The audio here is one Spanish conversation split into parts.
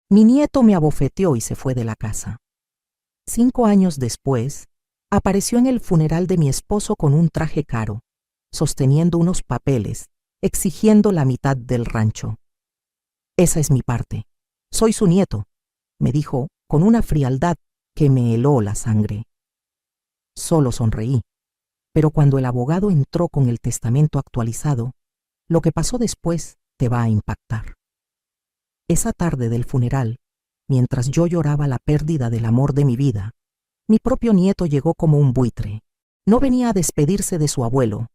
Mi nieto me abofeteó y se fue de la casa. 5 años después, apareció en el funeral de mi esposo con un traje caro, sosteniendo unos papeles, exigiendo la mitad del rancho. Esa es mi parte. Soy su nieto, me dijo con una frialdad que me heló la sangre. Solo sonreí, pero cuando el abogado entró con el testamento actualizado, lo que pasó después te va a impactar. Esa tarde del funeral, mientras yo lloraba la pérdida del amor de mi vida, mi propio nieto llegó como un buitre. No venía a despedirse de su abuelo.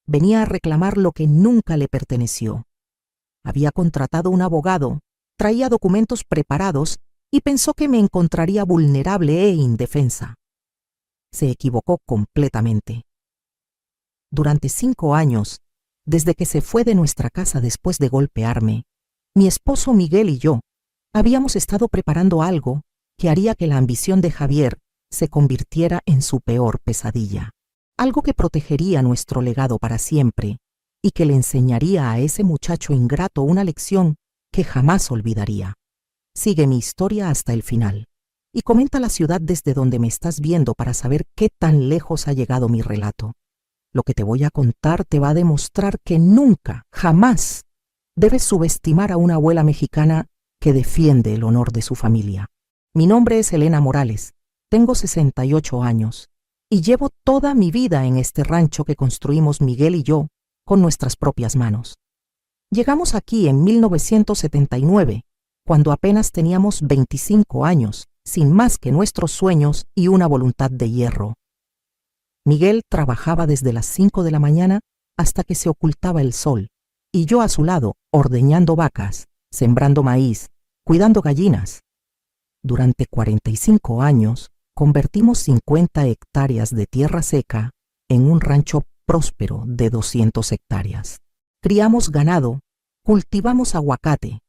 Venía a reclamar lo que nunca le perteneció. Había contratado un abogado, traía documentos preparados y pensó que me encontraría vulnerable e indefensa. Se equivocó completamente. Durante 5 años, desde que se fue de nuestra casa después de golpearme, mi esposo Miguel y yo habíamos estado preparando algo que haría que la ambición de Javier se convirtiera en su peor pesadilla. Algo que protegería nuestro legado para siempre y que le enseñaría a ese muchacho ingrato una lección que jamás olvidaría. Sigue mi historia hasta el final y comenta la ciudad desde donde me estás viendo para saber qué tan lejos ha llegado mi relato. Lo que te voy a contar te va a demostrar que nunca, jamás, debes subestimar a una abuela mexicana que defiende el honor de su familia. Mi nombre es Elena Morales, tengo 68 años y llevo toda mi vida en este rancho que construimos Miguel y yo con nuestras propias manos. Llegamos aquí en 1979, cuando apenas teníamos 25 años, sin más que nuestros sueños y una voluntad de hierro. Miguel trabajaba desde las 5 de la mañana hasta que se ocultaba el sol, y yo a su lado, ordeñando vacas, sembrando maíz, cuidando gallinas. Durante 45 años, convertimos 50 hectáreas de tierra seca en un rancho próspero de 200 hectáreas. Criamos ganado, cultivamos aguacate,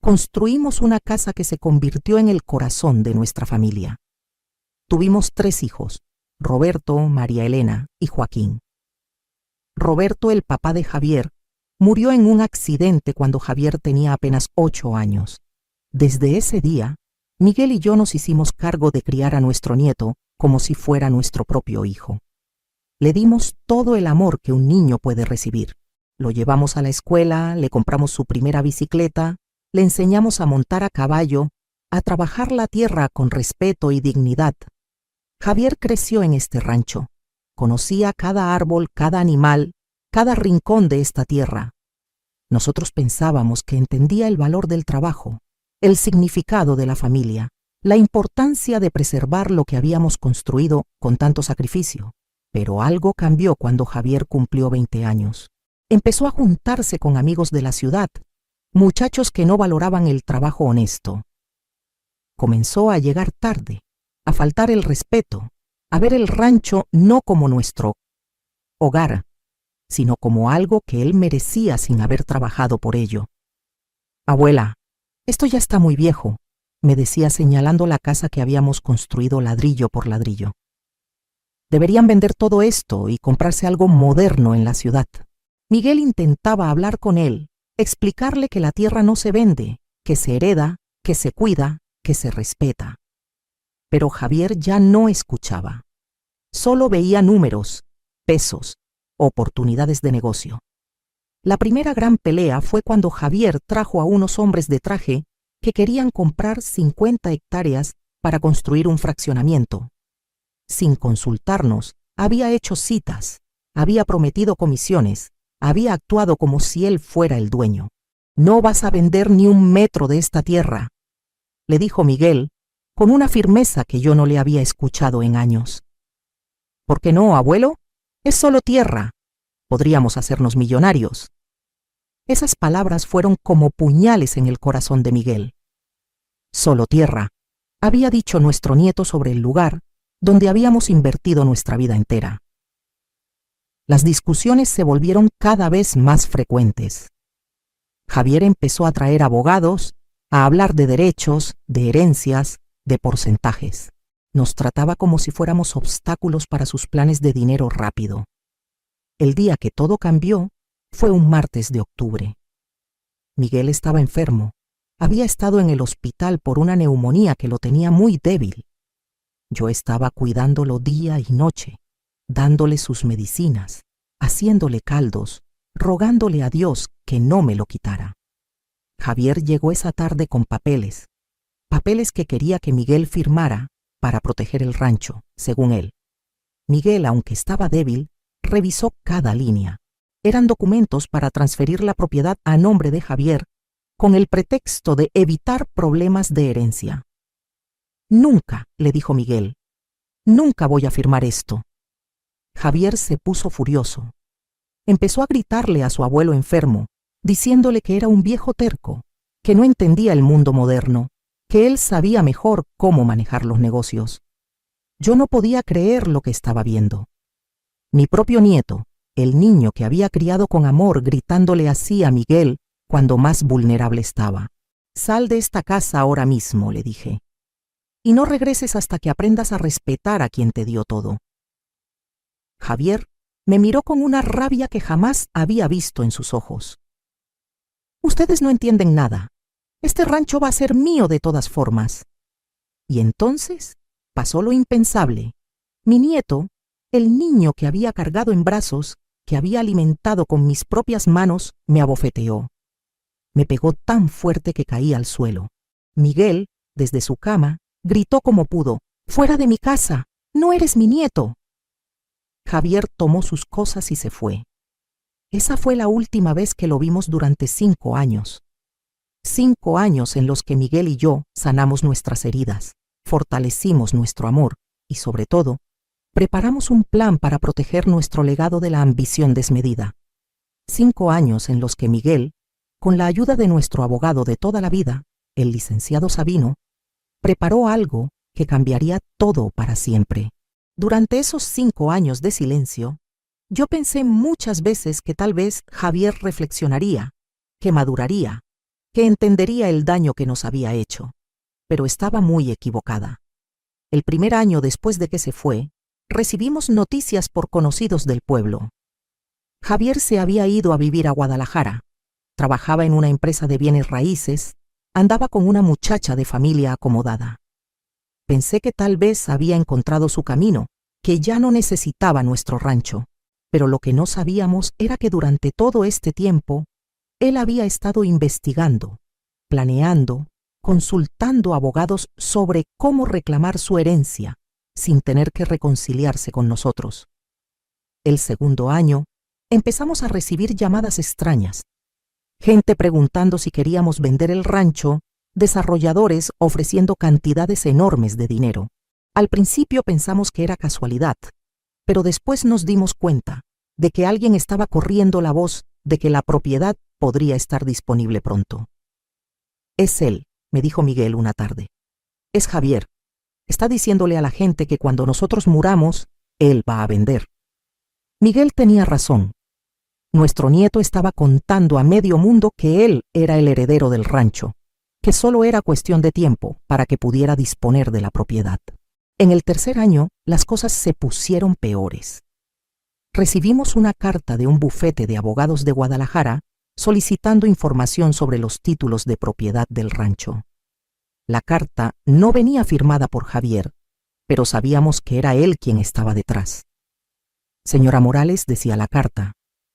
construimos una casa que se convirtió en el corazón de nuestra familia. Tuvimos 3 hijos, Roberto, María Elena y Joaquín. Roberto, el papá de Javier, murió en un accidente cuando Javier tenía apenas 8 años. Desde ese día, Miguel y yo nos hicimos cargo de criar a nuestro nieto como si fuera nuestro propio hijo. Le dimos todo el amor que un niño puede recibir. Lo llevamos a la escuela, le compramos su primera bicicleta, le enseñamos a montar a caballo, a trabajar la tierra con respeto y dignidad. Javier creció en este rancho. Conocía cada árbol, cada animal, cada rincón de esta tierra. Nosotros pensábamos que entendía el valor del trabajo, el significado de la familia, la importancia de preservar lo que habíamos construido con tanto sacrificio. Pero algo cambió cuando Javier cumplió 20 años. Empezó a juntarse con amigos de la ciudad, muchachos que no valoraban el trabajo honesto. Comenzó a llegar tarde, a faltar el respeto, a ver el rancho no como nuestro hogar, sino como algo que él merecía sin haber trabajado por ello. Abuela, esto ya está muy viejo, me decía señalando la casa que habíamos construido ladrillo por ladrillo. Deberían vender todo esto y comprarse algo moderno en la ciudad. Miguel intentaba hablar con él, explicarle que la tierra no se vende, que se hereda, que se cuida, que se respeta. Pero Javier ya no escuchaba. Solo veía números, pesos, oportunidades de negocio. La primera gran pelea fue cuando Javier trajo a unos hombres de traje que querían comprar 50 hectáreas para construir un fraccionamiento. Sin consultarnos, había hecho citas, había prometido comisiones, había actuado como si él fuera el dueño. No vas a vender ni un metro de esta tierra, le dijo Miguel, con una firmeza que yo no le había escuchado en años. ¿Por qué no, abuelo? Es solo tierra. Podríamos hacernos millonarios. Esas palabras fueron como puñales en el corazón de Miguel. Solo tierra, había dicho nuestro nieto sobre el lugar donde habíamos invertido nuestra vida entera. Las discusiones se volvieron cada vez más frecuentes. Javier empezó a traer abogados, a hablar de derechos, de herencias, de porcentajes. Nos trataba como si fuéramos obstáculos para sus planes de dinero rápido. El día que todo cambió fue un martes de octubre. Miguel estaba enfermo, Había estado en el hospital por una neumonía que lo tenía muy débil. Yo estaba cuidándolo día y noche, dándole sus medicinas, haciéndole caldos, rogándole a Dios que no me lo quitara. Javier llegó esa tarde con papeles que quería que Miguel firmara para proteger el rancho, según él. Miguel, aunque estaba débil, revisó cada línea. Eran documentos para transferir la propiedad a nombre de Javier con el pretexto de evitar problemas de herencia. Nunca, le dijo Miguel, nunca voy a firmar esto. Javier se puso furioso. Empezó a gritarle a su abuelo enfermo, diciéndole que era un viejo terco, que no entendía el mundo moderno, que él sabía mejor cómo manejar los negocios. Yo no podía creer lo que estaba viendo. Mi propio nieto, el niño que había criado con amor, gritándole así a Miguel cuando más vulnerable estaba. Sal de esta casa ahora mismo, le dije, y no regreses hasta que aprendas a respetar a quien te dio todo. Javier me miró con una rabia que jamás había visto en sus ojos. Ustedes no entienden nada. Este rancho va a ser mío de todas formas. Y entonces pasó lo impensable. Mi nieto, el niño que había cargado en brazos, que había alimentado con mis propias manos, me abofeteó. Me pegó tan fuerte que caí al suelo. Miguel, desde su cama, gritó como pudo: «¡Fuera de mi casa! ¡No eres mi nieto!». Javier tomó sus cosas y se fue. Esa fue la última vez que lo vimos durante 5 años. 5 años en los que Miguel y yo sanamos nuestras heridas, fortalecimos nuestro amor y, sobre todo, preparamos un plan para proteger nuestro legado de la ambición desmedida. 5 años en los que Miguel, con la ayuda de nuestro abogado de toda la vida, el licenciado Sabino, preparó algo que cambiaría todo para siempre. Durante esos 5 años de silencio, yo pensé muchas veces que tal vez Javier reflexionaría, que maduraría, que entendería el daño que nos había hecho, pero estaba muy equivocada. El primer año después de que se fue, recibimos noticias por conocidos del pueblo. Javier se había ido a vivir a Guadalajara, trabajaba en una empresa de bienes raíces, andaba con una muchacha de familia acomodada. Pensé que tal vez había encontrado su camino, que ya no necesitaba nuestro rancho, pero lo que no sabíamos era que durante todo este tiempo, él había estado investigando, planeando, consultando abogados sobre cómo reclamar su herencia sin tener que reconciliarse con nosotros. El segundo año, empezamos a recibir llamadas extrañas, gente preguntando si queríamos vender el rancho, desarrolladores ofreciendo cantidades enormes de dinero. Al principio pensamos que era casualidad, pero después nos dimos cuenta de que alguien estaba corriendo la voz de que la propiedad podría estar disponible pronto. «Es él», me dijo Miguel una tarde. «Es Javier. Está diciéndole a la gente que cuando nosotros muramos, él va a vender». Miguel tenía razón. Nuestro nieto estaba contando a medio mundo que él era el heredero del rancho, que solo era cuestión de tiempo para que pudiera disponer de la propiedad. En el tercer año, las cosas se pusieron peores. Recibimos una carta de un bufete de abogados de Guadalajara solicitando información sobre los títulos de propiedad del rancho. La carta no venía firmada por Javier, pero sabíamos que era él quien estaba detrás. «Señora Morales», decía la carta,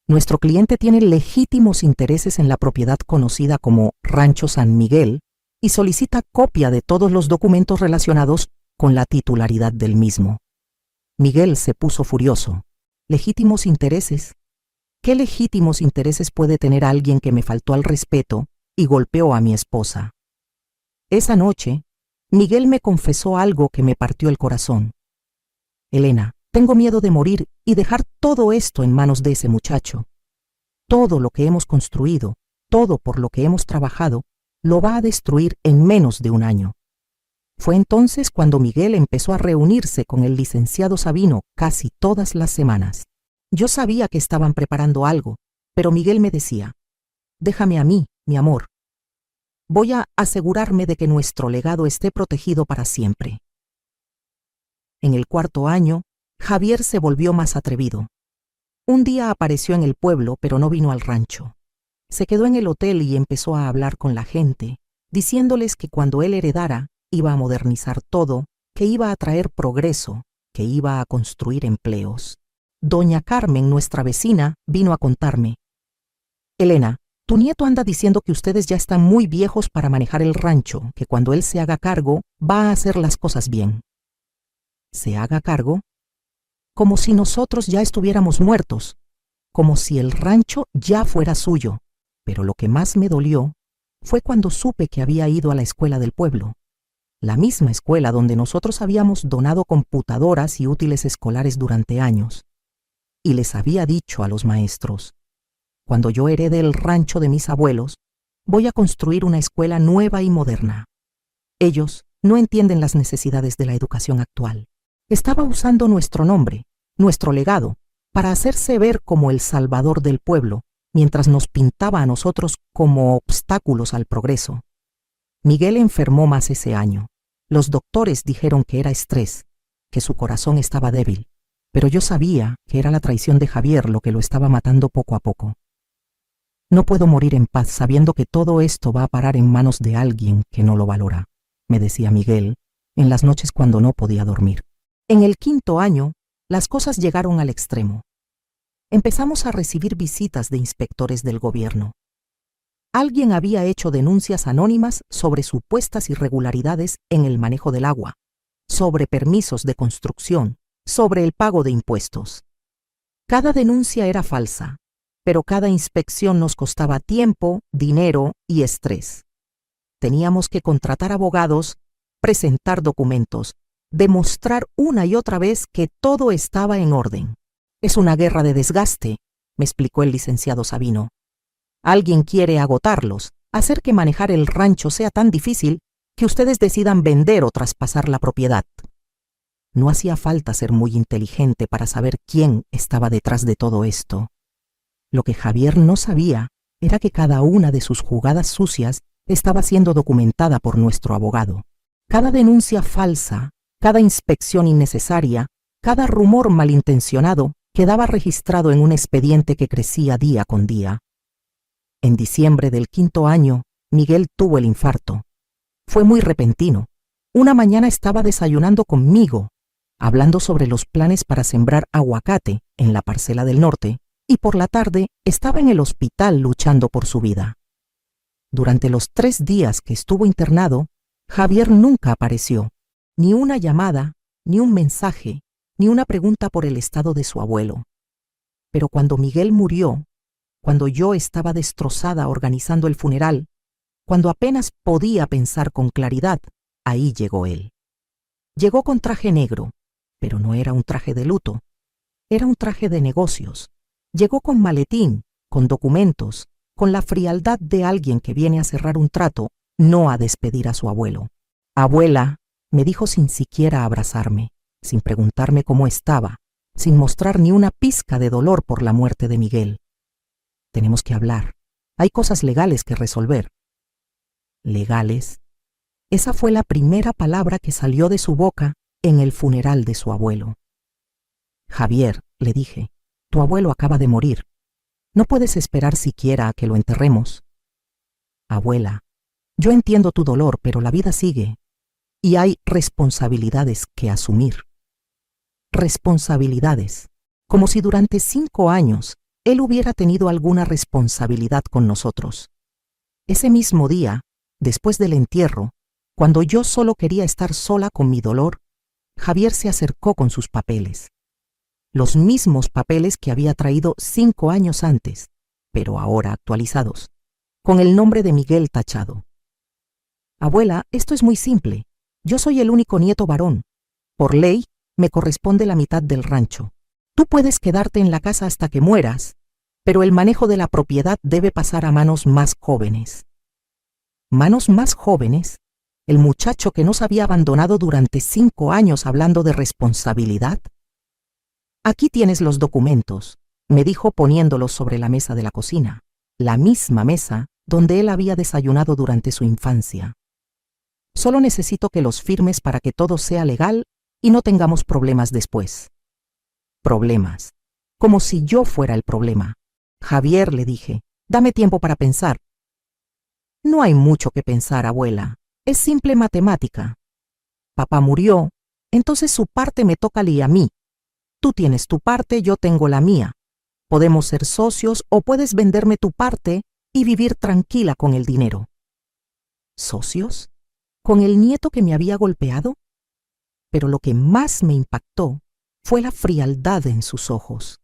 «nuestro cliente tiene legítimos intereses en la propiedad conocida como Rancho San Miguel y solicita copia de todos los documentos relacionados con la titularidad del mismo». Miguel se puso furioso. «¿Legítimos intereses? ¿Qué legítimos intereses puede tener alguien que me faltó al respeto y golpeó a mi esposa?» Esa noche, Miguel me confesó algo que me partió el corazón. «Elena, tengo miedo de morir y dejar todo esto en manos de ese muchacho. Todo lo que hemos construido, todo por lo que hemos trabajado, lo va a destruir en menos de un año». Fue entonces cuando Miguel empezó a reunirse con el licenciado Sabino casi todas las semanas. Yo sabía que estaban preparando algo, pero Miguel me decía: «Déjame a mí, mi amor. Voy a asegurarme de que nuestro legado esté protegido para siempre». En el cuarto año, Javier se volvió más atrevido. Un día apareció en el pueblo, pero no vino al rancho. Se quedó en el hotel y empezó a hablar con la gente, diciéndoles que cuando él heredara, iba a modernizar todo, que iba a traer progreso, que iba a construir empleos. Doña Carmen, nuestra vecina, vino a contarme: Elena, tu nieto anda diciendo que ustedes ya están muy viejos para manejar el rancho, que cuando él se haga cargo, va a hacer las cosas bien. ¿Se haga cargo? Como si nosotros ya estuviéramos muertos, como si el rancho ya fuera suyo. Pero lo que más me dolió fue cuando supe que había ido a la escuela del pueblo, la misma escuela donde nosotros habíamos donado computadoras y útiles escolares durante años, y les había dicho a los maestros: cuando yo herede el rancho de mis abuelos, voy a construir una escuela nueva y moderna. Ellos no entienden las necesidades de la educación actual. Estaba usando nuestro nombre, nuestro legado, para hacerse ver como el salvador del pueblo, mientras nos pintaba a nosotros como obstáculos al progreso. Miguel enfermó más ese año. Los doctores dijeron que era estrés, que su corazón estaba débil, pero yo sabía que era la traición de Javier lo que lo estaba matando poco a poco. No puedo morir en paz sabiendo que todo esto va a parar en manos de alguien que no lo valora, me decía Miguel en las noches cuando no podía dormir. En el 5.º año, las cosas llegaron al extremo. Empezamos a recibir visitas de inspectores del gobierno. Alguien había hecho denuncias anónimas sobre supuestas irregularidades en el manejo del agua, sobre permisos de construcción, sobre el pago de impuestos. Cada denuncia era falsa, pero cada inspección nos costaba tiempo, dinero y estrés. Teníamos que contratar abogados, presentar documentos, demostrar una y otra vez que todo estaba en orden. Es una guerra de desgaste, me explicó el licenciado Sabino. Alguien quiere agotarlos, hacer que manejar el rancho sea tan difícil que ustedes decidan vender o traspasar la propiedad. No hacía falta ser muy inteligente para saber quién estaba detrás de todo esto. Lo que Javier no sabía era que cada una de sus jugadas sucias estaba siendo documentada por nuestro abogado. Cada denuncia falsa, cada inspección innecesaria, cada rumor malintencionado quedaba registrado en un expediente que crecía día con día. En diciembre del 5.º año, Miguel tuvo el infarto. Fue muy repentino. Una mañana estaba desayunando conmigo, hablando sobre los planes para sembrar aguacate en la parcela del norte, y por la tarde estaba en el hospital luchando por su vida. Durante los 3 días que estuvo internado, Javier nunca apareció. Ni una llamada, ni un mensaje, ni una pregunta por el estado de su abuelo. Pero cuando Miguel murió, cuando yo estaba destrozada organizando el funeral, cuando apenas podía pensar con claridad, ahí llegó él. Llegó con traje negro, pero no era un traje de luto, era un traje de negocios. Llegó con maletín, con documentos, con la frialdad de alguien que viene a cerrar un trato, no a despedir a su abuelo. Abuela, me dijo sin siquiera abrazarme, sin preguntarme cómo estaba, sin mostrar ni una pizca de dolor por la muerte de Miguel. Tenemos que hablar. Hay cosas legales que resolver. ¿Legales? Esa fue la primera palabra que salió de su boca en el funeral de su abuelo. Javier, le dije, tu abuelo acaba de morir. No puedes esperar siquiera a que lo enterremos. Abuela, yo entiendo tu dolor, pero la vida sigue y hay responsabilidades que asumir. Responsabilidades, como si durante 5 años él hubiera tenido alguna responsabilidad con nosotros. Ese mismo día, después del entierro, cuando yo solo quería estar sola con mi dolor, Javier se acercó con sus papeles. Los mismos papeles que había traído 5 años antes, pero ahora actualizados, con el nombre de Miguel tachado. Abuela, esto es muy simple. Yo soy el único nieto varón. Por ley, me corresponde la mitad del rancho. Tú puedes quedarte en la casa hasta que mueras, pero el manejo de la propiedad debe pasar a manos más jóvenes. ¿Manos más jóvenes? ¿El muchacho que nos había abandonado durante 5 años hablando de responsabilidad? Aquí tienes los documentos, me dijo poniéndolos sobre la mesa de la cocina, la misma mesa donde él había desayunado durante su infancia. Solo necesito que los firmes para que todo sea legal y no tengamos problemas después. Problemas. Como si yo fuera el problema. Javier, le dije, dame tiempo para pensar. No hay mucho que pensar, abuela. Es simple matemática. Papá murió, entonces su parte me toca a mí. Tú tienes tu parte, yo tengo la mía. Podemos ser socios o puedes venderme tu parte y vivir tranquila con el dinero. ¿Socios? ¿Con el nieto que me había golpeado? Pero lo que más me impactó fue la frialdad en sus ojos.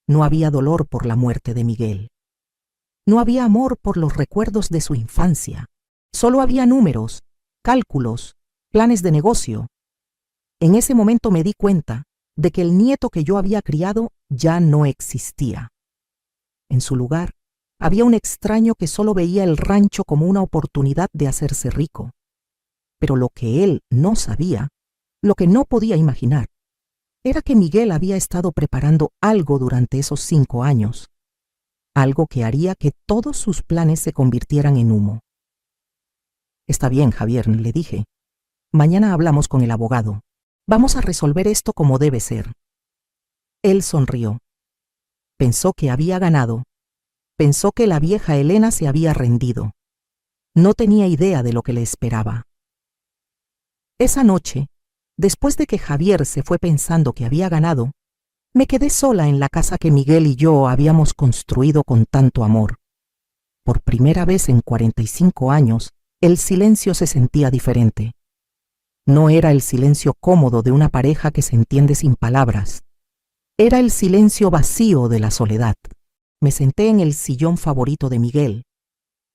No había dolor por la muerte de Miguel. No había amor por los recuerdos de su infancia. Solo había números, cálculos, planes de negocio. En ese momento me di cuenta de que el nieto que yo había criado ya no existía. En su lugar, había un extraño que solo veía el rancho como una oportunidad de hacerse rico. Pero lo que él no sabía, lo que no podía imaginar, era que Miguel había estado preparando algo durante esos 5 años, algo que haría que todos sus planes se convirtieran en humo. Está bien, Javier, le dije. Mañana hablamos con el abogado. Vamos a resolver esto como debe ser. Él sonrió. Pensó que había ganado. Pensó que la vieja Elena se había rendido. No tenía idea de lo que le esperaba. Esa noche, después de que Javier se fue pensando que había ganado, me quedé sola en la casa que Miguel y yo habíamos construido con tanto amor. Por primera vez en 45 años, el silencio se sentía diferente. No era el silencio cómodo de una pareja que se entiende sin palabras. Era el silencio vacío de la soledad. Me senté en el sillón favorito de Miguel,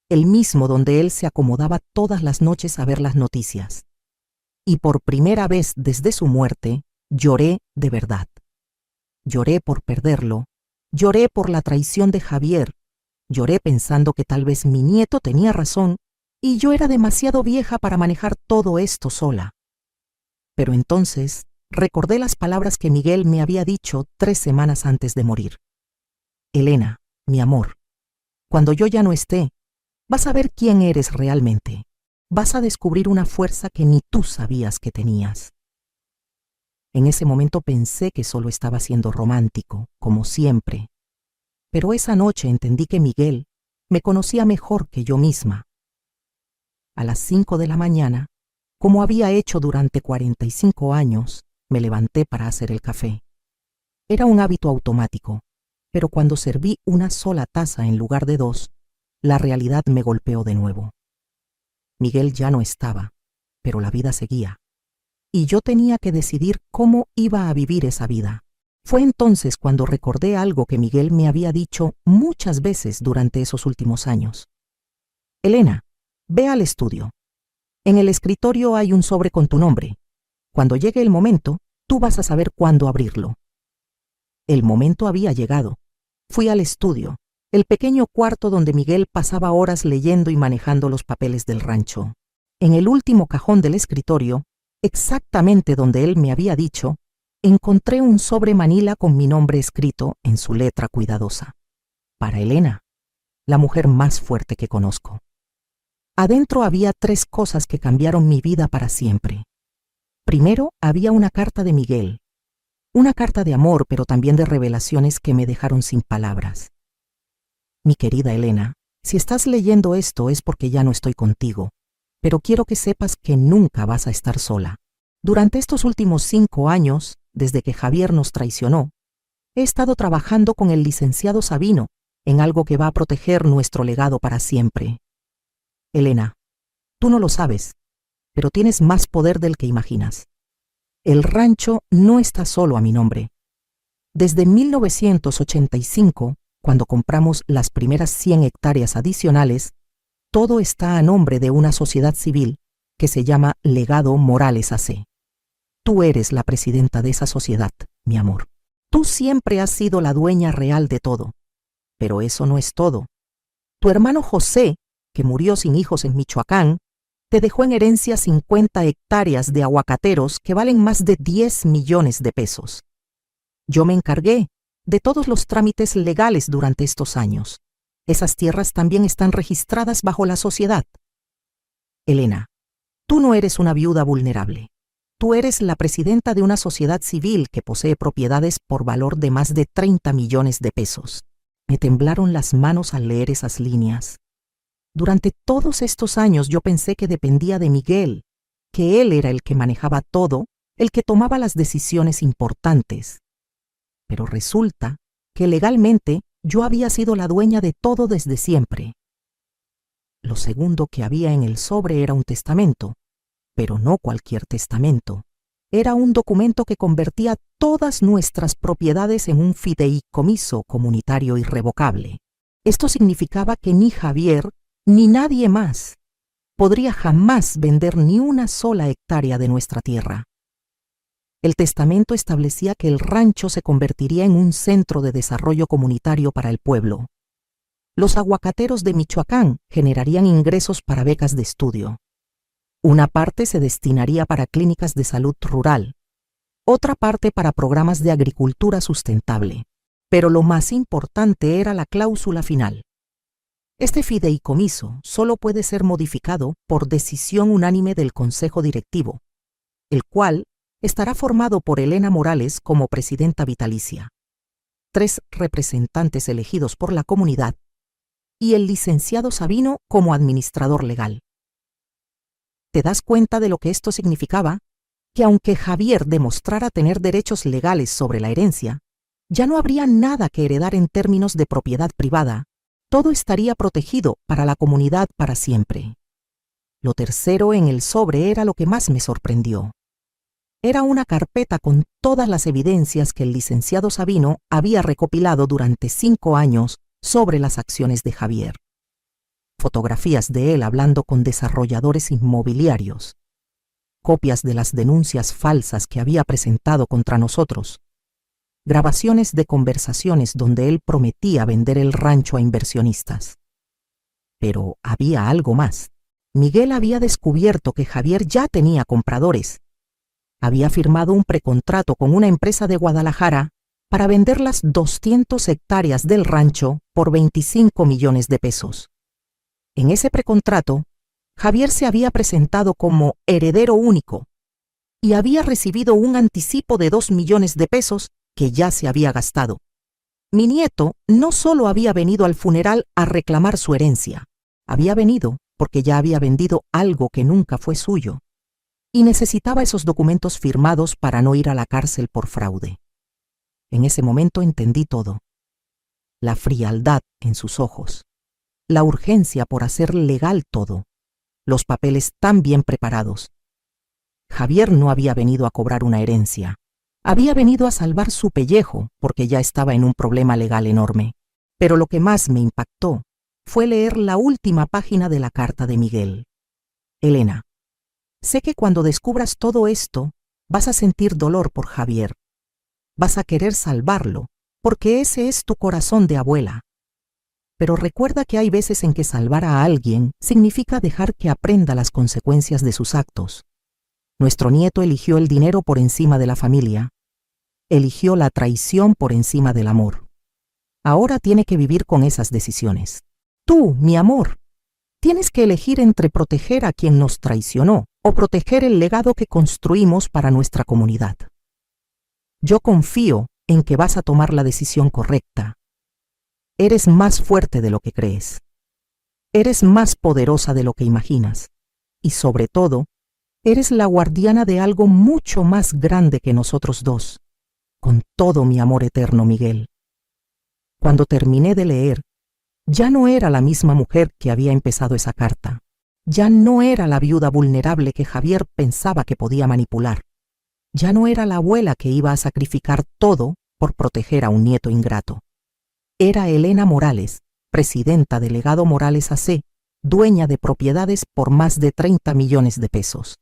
el mismo donde él se acomodaba todas las noches a ver las noticias. Y por primera vez desde su muerte, lloré de verdad. Lloré por perderlo, lloré por la traición de Javier, lloré pensando que tal vez mi nieto tenía razón y yo era demasiado vieja para manejar todo esto sola. Pero entonces recordé las palabras que Miguel me había dicho 3 semanas antes de morir. Elena, mi amor, cuando yo ya no esté, vas a ver quién eres realmente. Vas a descubrir una fuerza que ni tú sabías que tenías. En ese momento pensé que solo estaba siendo romántico, como siempre. Pero esa noche entendí que Miguel me conocía mejor que yo misma. A las 5 de la mañana, como había hecho durante 45 años, me levanté para hacer el café. Era un hábito automático, pero cuando serví una sola taza en lugar de 2, la realidad me golpeó de nuevo. Miguel ya no estaba, pero la vida seguía. Y yo tenía que decidir cómo iba a vivir esa vida. Fue entonces cuando recordé algo que Miguel me había dicho muchas veces durante esos últimos años. Elena, ve al estudio. En el escritorio hay un sobre con tu nombre. Cuando llegue el momento, tú vas a saber cuándo abrirlo. El momento había llegado. Fui al estudio, el pequeño cuarto donde Miguel pasaba horas leyendo y manejando los papeles del rancho. En el último cajón del escritorio, exactamente donde él me había dicho, encontré un sobre manila con mi nombre escrito en su letra cuidadosa. Para Elena, la mujer más fuerte que conozco. Adentro había 3 cosas que cambiaron mi vida para siempre. Primero, había una carta de Miguel. Una carta de amor, pero también de revelaciones que me dejaron sin palabras. Mi querida Elena, si estás leyendo esto es porque ya no estoy contigo, pero quiero que sepas que nunca vas a estar sola. Durante estos últimos 5 años, desde que Javier nos traicionó, he estado trabajando con el licenciado Sabino en algo que va a proteger nuestro legado para siempre. Elena, tú no lo sabes, pero tienes más poder del que imaginas. El rancho no está solo a mi nombre. Desde 1985, cuando compramos las primeras 100 hectáreas adicionales, todo está a nombre de una sociedad civil que se llama Legado Morales AC. Tú eres la presidenta de esa sociedad, mi amor. Tú siempre has sido la dueña real de todo. Pero eso no es todo. Tu hermano José, que murió sin hijos en Michoacán, te dejó en herencia 50 hectáreas de aguacateros que valen más de 10 millones de pesos. Yo me encargué de todos los trámites legales durante estos años. Esas tierras también están registradas bajo la sociedad. Elena, tú no eres una viuda vulnerable. Tú eres la presidenta de una sociedad civil que posee propiedades por valor de más de 30 millones de pesos. Me temblaron las manos al leer esas líneas. Durante todos estos años yo pensé que dependía de Miguel, que él era el que manejaba todo, el que tomaba las decisiones importantes. Pero resulta que legalmente yo había sido la dueña de todo desde siempre. Lo segundo que había en el sobre era un testamento, pero no cualquier testamento. Era un documento que convertía todas nuestras propiedades en un fideicomiso comunitario irrevocable. Esto significaba que ni Javier ni nadie más podría jamás vender ni una sola hectárea de nuestra tierra. El testamento establecía que el rancho se convertiría en un centro de desarrollo comunitario para el pueblo. Los aguacateros de Michoacán generarían ingresos para becas de estudio. Una parte se destinaría para clínicas de salud rural, otra parte para programas de agricultura sustentable. Pero lo más importante era la cláusula final. Este fideicomiso solo puede ser modificado por decisión unánime del Consejo Directivo, el cual estará formado por Elena Morales como presidenta vitalicia, 3 representantes elegidos por la comunidad y el licenciado Sabino como administrador legal. ¿Te das cuenta de lo que esto significaba? Que aunque Javier demostrara tener derechos legales sobre la herencia, ya no habría nada que heredar en términos de propiedad privada. Todo estaría protegido para la comunidad para siempre. Lo tercero en el sobre era lo que más me sorprendió. Era una carpeta con todas las evidencias que el licenciado Sabino había recopilado durante 5 años sobre las acciones de Javier. Fotografías de él hablando con desarrolladores inmobiliarios, copias de las denuncias falsas que había presentado contra nosotros, grabaciones de conversaciones donde él prometía vender el rancho a inversionistas. Pero había algo más. Miguel había descubierto que Javier ya tenía compradores. Había firmado un precontrato con una empresa de Guadalajara para vender las 200 hectáreas del rancho por 25 millones de pesos. En ese precontrato, Javier se había presentado como heredero único y había recibido un anticipo de 2 millones de pesos que ya se había gastado. Mi nieto no solo había venido al funeral a reclamar su herencia, había venido porque ya había vendido algo que nunca fue suyo y necesitaba esos documentos firmados para no ir a la cárcel por fraude. En ese momento entendí todo. La frialdad en sus ojos, la urgencia por hacer legal todo, los papeles tan bien preparados. Javier no había venido a cobrar una herencia. Había venido a salvar su pellejo porque ya estaba en un problema legal enorme. Pero lo que más me impactó fue leer la última página de la carta de Miguel. Elena, sé que cuando descubras todo esto vas a sentir dolor por Javier. Vas a querer salvarlo porque ese es tu corazón de abuela. Pero recuerda que hay veces en que salvar a alguien significa dejar que aprenda las consecuencias de sus actos. Nuestro nieto eligió el dinero por encima de la familia. Eligió la traición por encima del amor. Ahora tiene que vivir con esas decisiones. Tú, mi amor, tienes que elegir entre proteger a quien nos traicionó o proteger el legado que construimos para nuestra comunidad. Yo confío en que vas a tomar la decisión correcta. Eres más fuerte de lo que crees. Eres más poderosa de lo que imaginas. Y sobre todo, eres la guardiana de algo mucho más grande que nosotros dos. Con todo mi amor eterno, Miguel. Cuando terminé de leer, ya no era la misma mujer que había empezado esa carta. Ya no era la viuda vulnerable que Javier pensaba que podía manipular. Ya no era la abuela que iba a sacrificar todo por proteger a un nieto ingrato. Era Elena Morales, presidenta del Legado Morales AC, dueña de propiedades por más de 30 millones de pesos.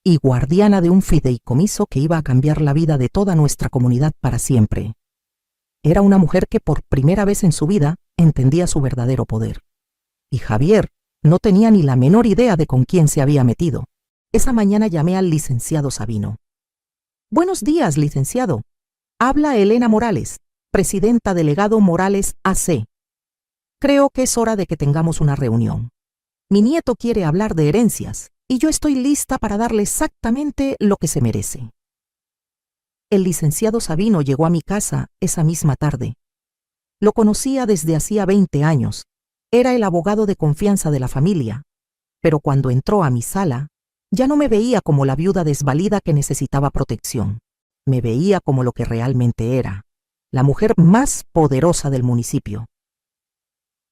Y guardiana de un fideicomiso que iba a cambiar la vida de toda nuestra comunidad para siempre. Era una mujer que por primera vez en su vida entendía su verdadero poder. Y Javier no tenía ni la menor idea de con quién se había metido. Esa mañana llamé al licenciado Sabino. Buenos días, licenciado. Habla Elena Morales, presidenta del Legado Morales AC. Creo que es hora de que tengamos una reunión. Mi nieto quiere hablar de herencias. Y yo estoy lista para darle exactamente lo que se merece. El licenciado Sabino llegó a mi casa esa misma tarde. Lo conocía desde hacía 20 años. era el abogado de confianza de la familia, pero cuando entró a mi sala, ya no me veía como la viuda desvalida que necesitaba protección. Me veía como lo que realmente era, la mujer más poderosa del municipio.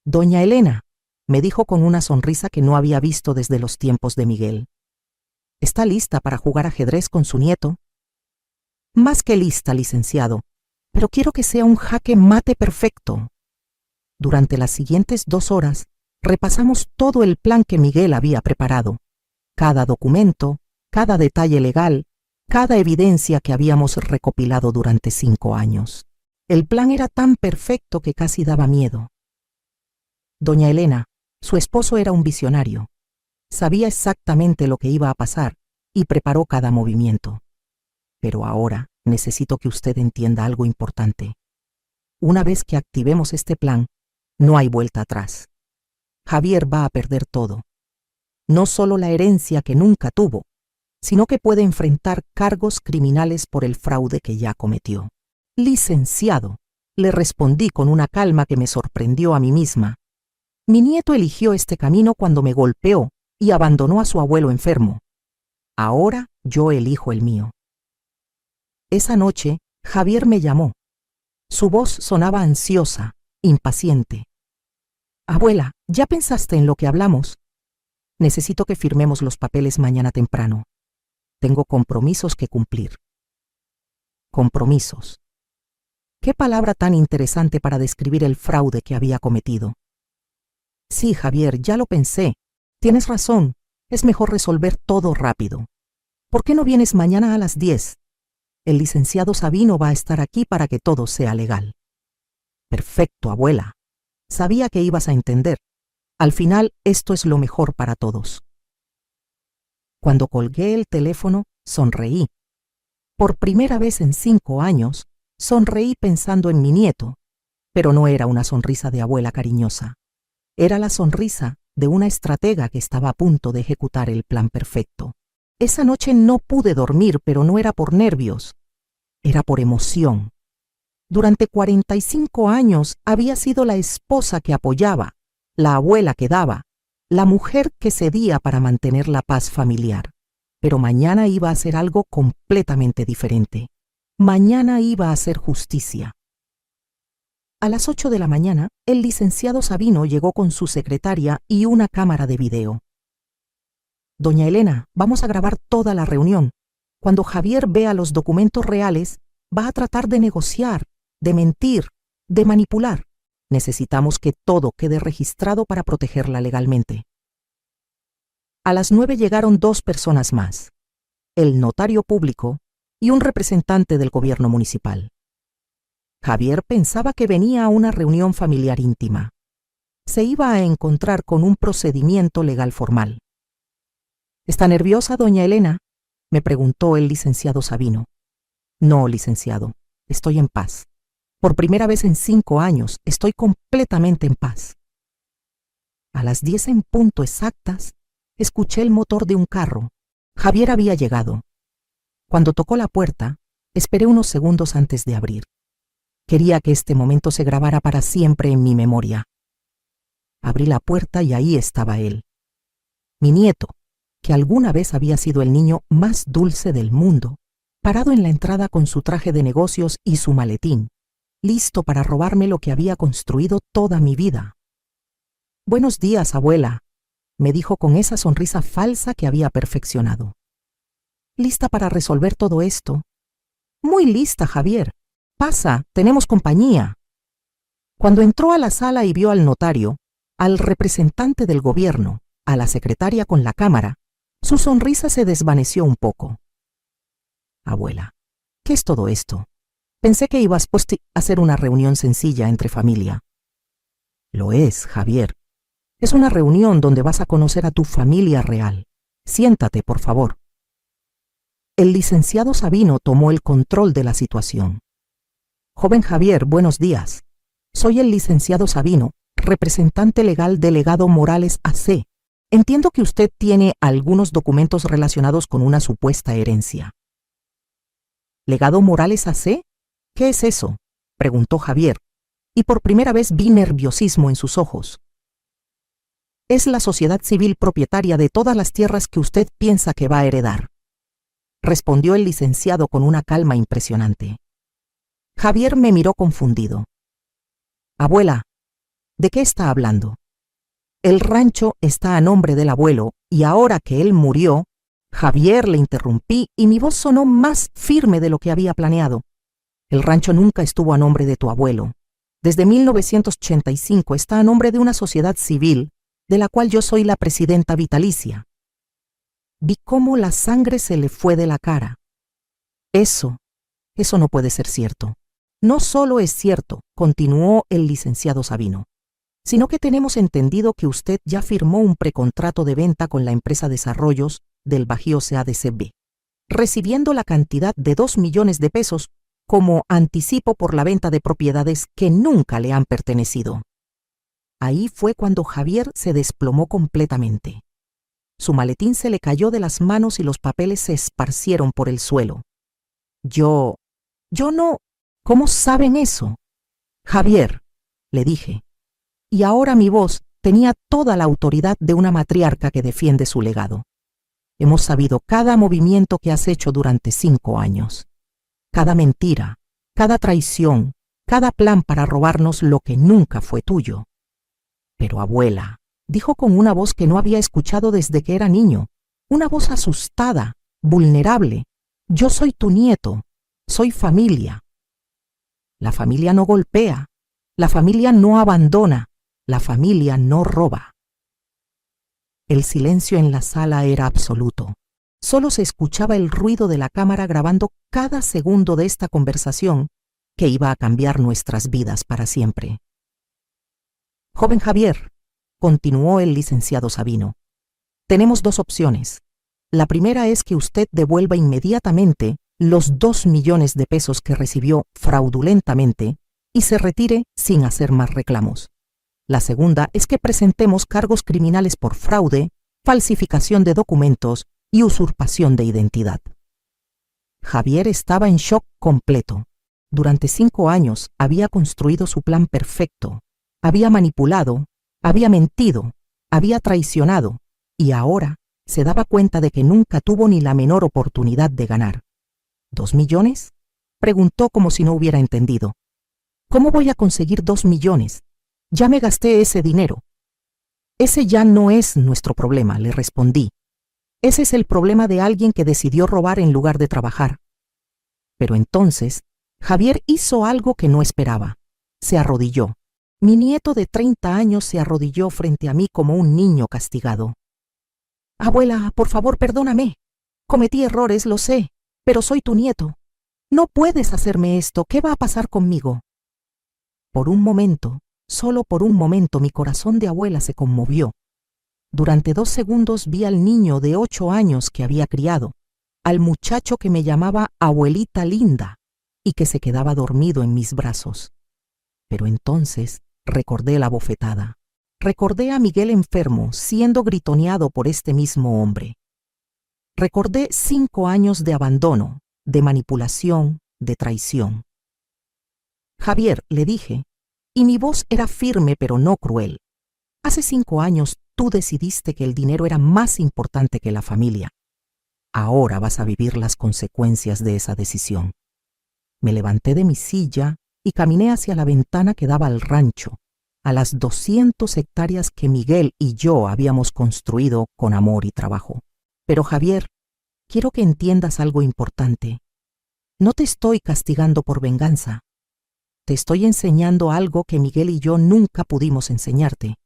Doña Elena, me dijo con una sonrisa que no había visto desde los tiempos de Miguel. ¿Está lista para jugar ajedrez con su nieto? Más que lista, licenciado, pero quiero que sea un jaque mate perfecto. Durante las siguientes 2 horas, repasamos todo el plan que Miguel había preparado, cada documento, cada detalle legal, cada evidencia que habíamos recopilado durante 5 años. El plan era tan perfecto que casi daba miedo. Doña Elena, su esposo era un visionario. Sabía exactamente lo que iba a pasar y preparó cada movimiento. Pero ahora necesito que usted entienda algo importante. Una vez que activemos este plan, no hay vuelta atrás. Javier va a perder todo. No solo la herencia que nunca tuvo, sino que puede enfrentar cargos criminales por el fraude que ya cometió. Licenciado, le respondí con una calma que me sorprendió a mí misma. Mi nieto eligió este camino cuando me golpeó y abandonó a su abuelo enfermo. Ahora yo elijo el mío. Esa noche, Javier me llamó. Su voz sonaba ansiosa, impaciente. Abuela, ¿ya pensaste en lo que hablamos? Necesito que firmemos los papeles mañana temprano. Tengo compromisos que cumplir. Compromisos. ¿Qué palabra tan interesante para describir el fraude que había cometido? Sí, Javier, ya lo pensé. Tienes razón. Es mejor resolver todo rápido. ¿Por qué no vienes mañana a las 10? El licenciado Sabino va a estar aquí para que todo sea legal. Perfecto, abuela. Sabía que ibas a entender. Al final, esto es lo mejor para todos. Cuando colgué el teléfono, sonreí. Por primera vez en 5 años, sonreí pensando en mi nieto, pero no era una sonrisa de abuela cariñosa. Era la sonrisa de una estratega que estaba a punto de ejecutar el plan perfecto. Esa noche no pude dormir, pero no era por nervios, era por emoción. Durante 45 años había sido la esposa que apoyaba, la abuela que daba, la mujer que cedía para mantener la paz familiar. Pero mañana iba a hacer algo completamente diferente. Mañana iba a hacer justicia. A las 8 de la mañana, el licenciado Sabino llegó con su secretaria y una cámara de video. Doña Elena, vamos a grabar toda la reunión. Cuando Javier vea los documentos reales, va a tratar de negociar, de mentir, de manipular. Necesitamos que todo quede registrado para protegerla legalmente. A las 9 llegaron 2 personas más, el notario público y un representante del gobierno municipal. Javier pensaba que venía a una reunión familiar íntima. Se iba a encontrar con un procedimiento legal formal. ¿Está nerviosa, doña Elena?, me preguntó el licenciado Sabino. No, licenciado, estoy en paz. Por primera vez en 5 años, estoy completamente en paz. A las 10 en punto exactas, escuché el motor de un carro. Javier había llegado. Cuando tocó la puerta, esperé unos segundos antes de abrir. Quería que este momento se grabara para siempre en mi memoria. Abrí la puerta y ahí estaba él. Mi nieto, que alguna vez había sido el niño más dulce del mundo, parado en la entrada con su traje de negocios y su maletín, listo para robarme lo que había construido toda mi vida. Buenos días, abuela, me dijo con esa sonrisa falsa que había perfeccionado. ¿Lista para resolver todo esto? Muy lista, Javier. Pasa, tenemos compañía. Cuando entró a la sala y vio al notario, al representante del gobierno, a la secretaria con la cámara, su sonrisa se desvaneció un poco. Abuela, ¿qué es todo esto? Pensé que ibas a hacer una reunión sencilla entre familia. Lo es, Javier. Es una reunión donde vas a conocer a tu familia real. Siéntate, por favor. El licenciado Sabino tomó el control de la situación. Joven Javier, buenos días. Soy el licenciado Sabino, representante legal de Legado Morales AC. Entiendo que usted tiene algunos documentos relacionados con una supuesta herencia. ¿Legado Morales AC? ¿Qué es eso?, preguntó Javier, y por primera vez vi nerviosismo en sus ojos. Es la sociedad civil propietaria de todas las tierras que usted piensa que va a heredar, respondió el licenciado con una calma impresionante. Javier me miró confundido. Abuela, ¿de qué está hablando? El rancho está a nombre del abuelo y ahora que él murió, Javier, le interrumpí y mi voz sonó más firme de lo que había planeado. El rancho nunca estuvo a nombre de tu abuelo. Desde 1985 está a nombre de una sociedad civil, de la cual yo soy la presidenta vitalicia. Vi cómo la sangre se le fue de la cara. Eso no puede ser cierto. No solo es cierto, continuó el licenciado Sabino, sino que tenemos entendido que usted ya firmó un precontrato de venta con la empresa Desarrollos del Bajío CADCB, recibiendo la cantidad de 2 millones de pesos como anticipo por la venta de propiedades que nunca le han pertenecido. Ahí fue cuando Javier se desplomó completamente. Su maletín se le cayó de las manos y los papeles se esparcieron por el suelo. Yo no... ¿Cómo saben eso? Javier, le dije, y ahora mi voz tenía toda la autoridad de una matriarca que defiende su legado. Hemos sabido cada movimiento que has hecho durante 5 años. Cada mentira, cada traición, cada plan para robarnos lo que nunca fue tuyo. Pero abuela, dijo con una voz que no había escuchado desde que era niño, una voz asustada, vulnerable. Yo soy tu nieto, soy familia. La familia no golpea, la familia no abandona, la familia no roba. El silencio en la sala era absoluto. Solo se escuchaba el ruido de la cámara grabando cada segundo de esta conversación que iba a cambiar nuestras vidas para siempre. Joven Javier, continuó el licenciado Sabino, tenemos 2 opciones. La primera es que usted devuelva inmediatamente los 2 millones de pesos que recibió fraudulentamente y se retire sin hacer más reclamos. La segunda es que presentemos cargos criminales por fraude, falsificación de documentos y usurpación de identidad. Javier estaba en shock completo. Durante 5 años había construido su plan perfecto. Había manipulado, había mentido, había traicionado y ahora se daba cuenta de que nunca tuvo ni la menor oportunidad de ganar. ¿2 millones? Preguntó como si no hubiera entendido. ¿Cómo voy a conseguir 2 millones? Ya me gasté ese dinero. Ese ya no es nuestro problema, le respondí. Ese es el problema de alguien que decidió robar en lugar de trabajar. Pero entonces, Javier hizo algo que no esperaba. Se arrodilló. Mi nieto de 30 años se arrodilló frente a mí como un niño castigado. Abuela, por favor, perdóname. Cometí errores, lo sé, pero soy tu nieto. No puedes hacerme esto. ¿Qué va a pasar conmigo? Por un momento, solo por un momento, mi corazón de abuela se conmovió. Durante 2 segundos vi al niño de 8 años que había criado, al muchacho que me llamaba abuelita linda y que se quedaba dormido en mis brazos. Pero entonces recordé la bofetada. Recordé a Miguel enfermo siendo gritoneado por este mismo hombre. Recordé 5 años de abandono, de manipulación, de traición. Javier, le dije, y mi voz era firme pero no cruel. Hace 5 años tú decidiste que el dinero era más importante que la familia. Ahora vas a vivir las consecuencias de esa decisión. Me levanté de mi silla y caminé hacia la ventana que daba al rancho, a las 200 hectáreas que Miguel y yo habíamos construido con amor y trabajo. Pero Javier, quiero que entiendas algo importante. No te estoy castigando por venganza. Te estoy enseñando algo que Miguel y yo nunca pudimos enseñarte,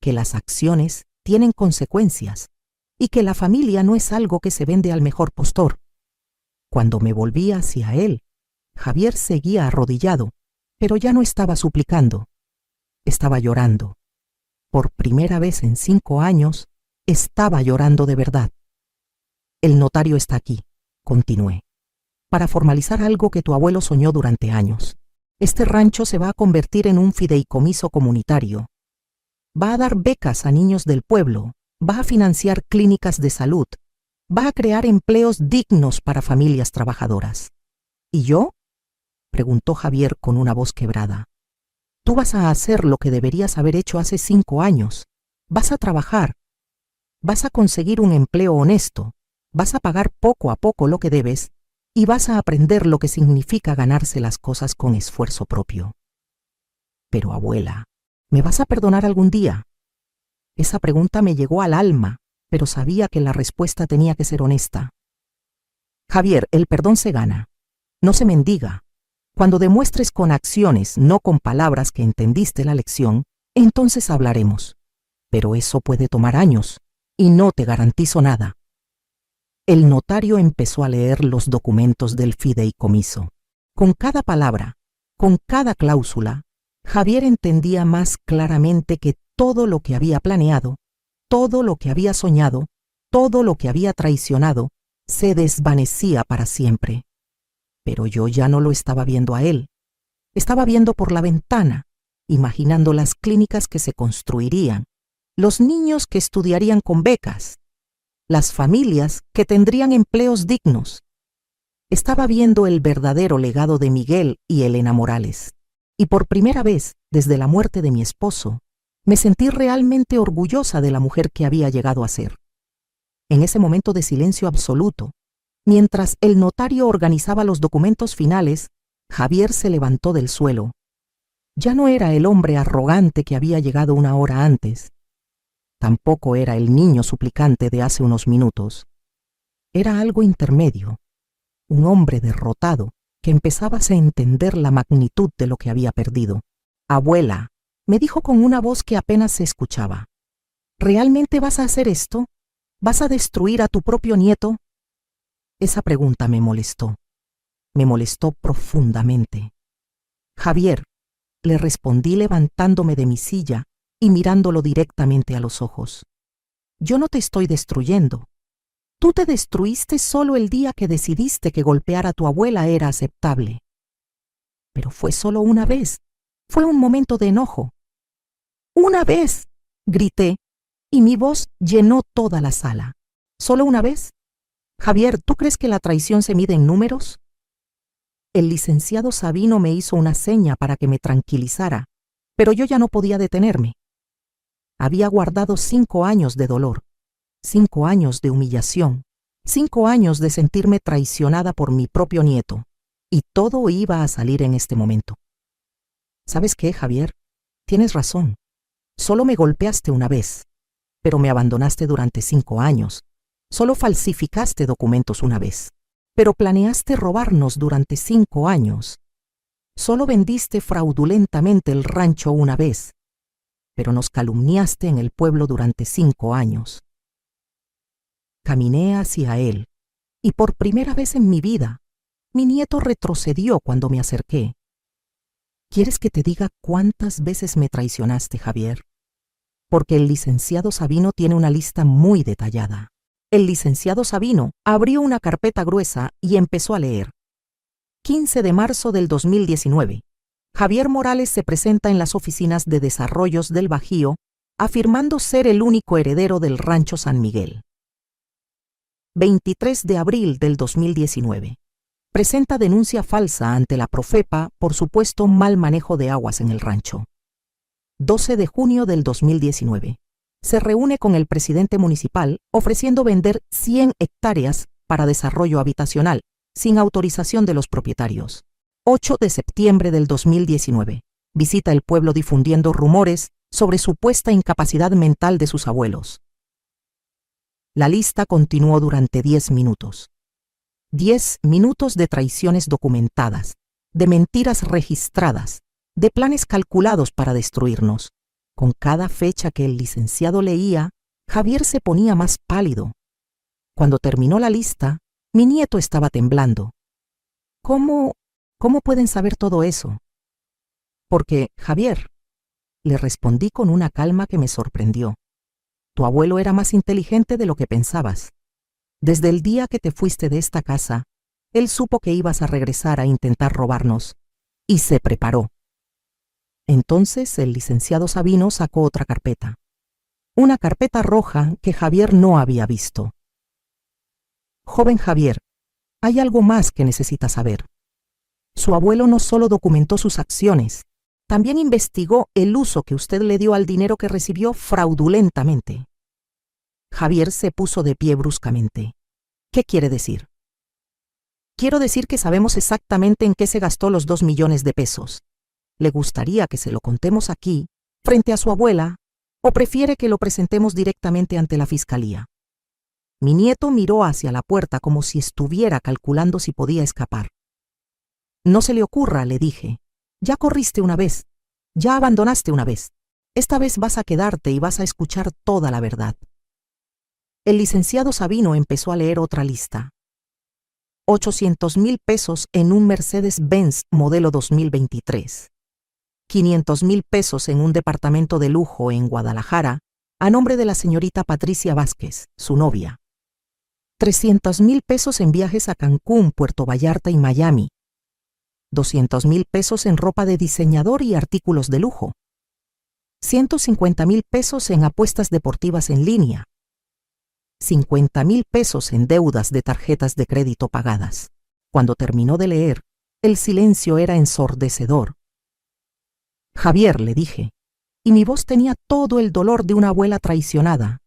que las acciones tienen consecuencias y que la familia no es algo que se vende al mejor postor. Cuando me volví hacia él, Javier seguía arrodillado, pero ya no estaba suplicando. Estaba llorando. Por primera vez en 5 años, estaba llorando de verdad. El notario está aquí, continué, para formalizar algo que tu abuelo soñó durante años. Este rancho se va a convertir en un fideicomiso comunitario. Va a dar becas a niños del pueblo, va a financiar clínicas de salud, va a crear empleos dignos para familias trabajadoras. ¿Y yo? Preguntó Javier con una voz quebrada. Tú vas a hacer lo que deberías haber hecho hace 5 años. Vas a trabajar, vas a conseguir un empleo honesto, vas a pagar poco a poco lo que debes y vas a aprender lo que significa ganarse las cosas con esfuerzo propio. Pero abuela, ¿me vas a perdonar algún día? Esa pregunta me llegó al alma, pero sabía que la respuesta tenía que ser honesta. Javier, el perdón se gana, no se mendiga. Cuando demuestres con acciones, no con palabras que entendiste la lección, entonces hablaremos. Pero eso puede tomar años, y no te garantizo nada. El notario empezó a leer los documentos del fideicomiso. Con cada palabra, con cada cláusula, Javier entendía más claramente que todo lo que había planeado, todo lo que había soñado, todo lo que había traicionado, se desvanecía para siempre. Pero yo ya no lo estaba viendo a él. Estaba viendo por la ventana, imaginando las clínicas que se construirían, los niños que estudiarían con becas, las familias que tendrían empleos dignos. Estaba viendo el verdadero legado de Miguel y Elena Morales. Y por primera vez, desde la muerte de mi esposo, me sentí realmente orgullosa de la mujer que había llegado a ser. En ese momento de silencio absoluto, mientras el notario organizaba los documentos finales, Javier se levantó del suelo. Ya no era el hombre arrogante que había llegado una hora antes. Tampoco era el niño suplicante de hace unos minutos. Era algo intermedio, un hombre derrotado que empezaba a entender la magnitud de lo que había perdido. Abuela, me dijo con una voz que apenas se escuchaba. ¿Realmente vas a hacer esto? ¿Vas a destruir a tu propio nieto? Esa pregunta me molestó profundamente. Javier, le respondí levantándome de mi silla y mirándolo directamente a los ojos. Yo no te estoy destruyendo. Tú te destruiste solo el día que decidiste que golpear a tu abuela era aceptable. Pero fue solo una vez. Fue un momento de enojo. ¡Una vez!, grité, y mi voz llenó toda la sala. ¿Solo una vez? Javier, ¿tú crees que la traición se mide en números? El licenciado Sabino me hizo una seña para que me tranquilizara, pero yo ya no podía detenerme. Había guardado 5 años de dolor, 5 años de humillación, 5 años de sentirme traicionada por mi propio nieto, y todo iba a salir en este momento. ¿Sabes qué, Javier? Tienes razón. Solo me golpeaste una vez, pero me abandonaste durante 5 años. Solo falsificaste documentos una vez, pero planeaste robarnos durante 5 años. Solo vendiste fraudulentamente el rancho una vez, pero nos calumniaste en el pueblo durante 5 años. Caminé hacia él, y por primera vez en mi vida, mi nieto retrocedió cuando me acerqué. ¿Quieres que te diga cuántas veces me traicionaste, Javier? Porque el licenciado Sabino tiene una lista muy detallada. El licenciado Sabino abrió una carpeta gruesa y empezó a leer. 15 de marzo del 2019. Javier Morales se presenta en las oficinas de desarrollos del Bajío, afirmando ser el único heredero del rancho San Miguel. 23 de abril del 2019. Presenta denuncia falsa ante la Profepa por supuesto mal manejo de aguas en el rancho. 12 de junio del 2019. Se reúne con el presidente municipal ofreciendo vender 100 hectáreas para desarrollo habitacional, sin autorización de los propietarios. 8 de septiembre del 2019. Visita el pueblo difundiendo rumores sobre supuesta incapacidad mental de sus abuelos. La lista continuó durante 10 minutos. 10 minutos de traiciones documentadas, de mentiras registradas, de planes calculados para destruirnos. Con cada fecha que el licenciado leía, Javier se ponía más pálido. Cuando terminó la lista, mi nieto estaba temblando. ¿Cómo pueden saber todo eso? Porque, Javier, le respondí con una calma que me sorprendió. Tu abuelo era más inteligente de lo que pensabas. Desde el día que te fuiste de esta casa, él supo que ibas a regresar a intentar robarnos, y se preparó. Entonces el licenciado Sabino sacó otra carpeta. Una carpeta roja que Javier no había visto. Joven Javier, hay algo más que necesita saber. Su abuelo no solo documentó sus acciones, también investigó el uso que usted le dio al dinero que recibió fraudulentamente. Javier se puso de pie bruscamente. ¿Qué quiere decir? Quiero decir que sabemos exactamente en qué se gastó los 2 millones de pesos. ¿Le gustaría que se lo contemos aquí, frente a su abuela, o prefiere que lo presentemos directamente ante la fiscalía? Mi nieto miró hacia la puerta como si estuviera calculando si podía escapar. No se le ocurra, le dije. Ya corriste una vez, ya abandonaste una vez. Esta vez vas a quedarte y vas a escuchar toda la verdad. El licenciado Sabino empezó a leer otra lista. 800,000 pesos en un Mercedes-Benz modelo 2023. 500,000 pesos en un departamento de lujo en Guadalajara, a nombre de la señorita Patricia Vázquez, su novia. 300,000 pesos en viajes a Cancún, Puerto Vallarta y Miami. 200,000 pesos en ropa de diseñador y artículos de lujo. 150,000 pesos en apuestas deportivas en línea. 50,000 pesos en deudas de tarjetas de crédito pagadas. Cuando terminó de leer, el silencio era ensordecedor. Javier, le dije, y mi voz tenía todo el dolor de una abuela traicionada.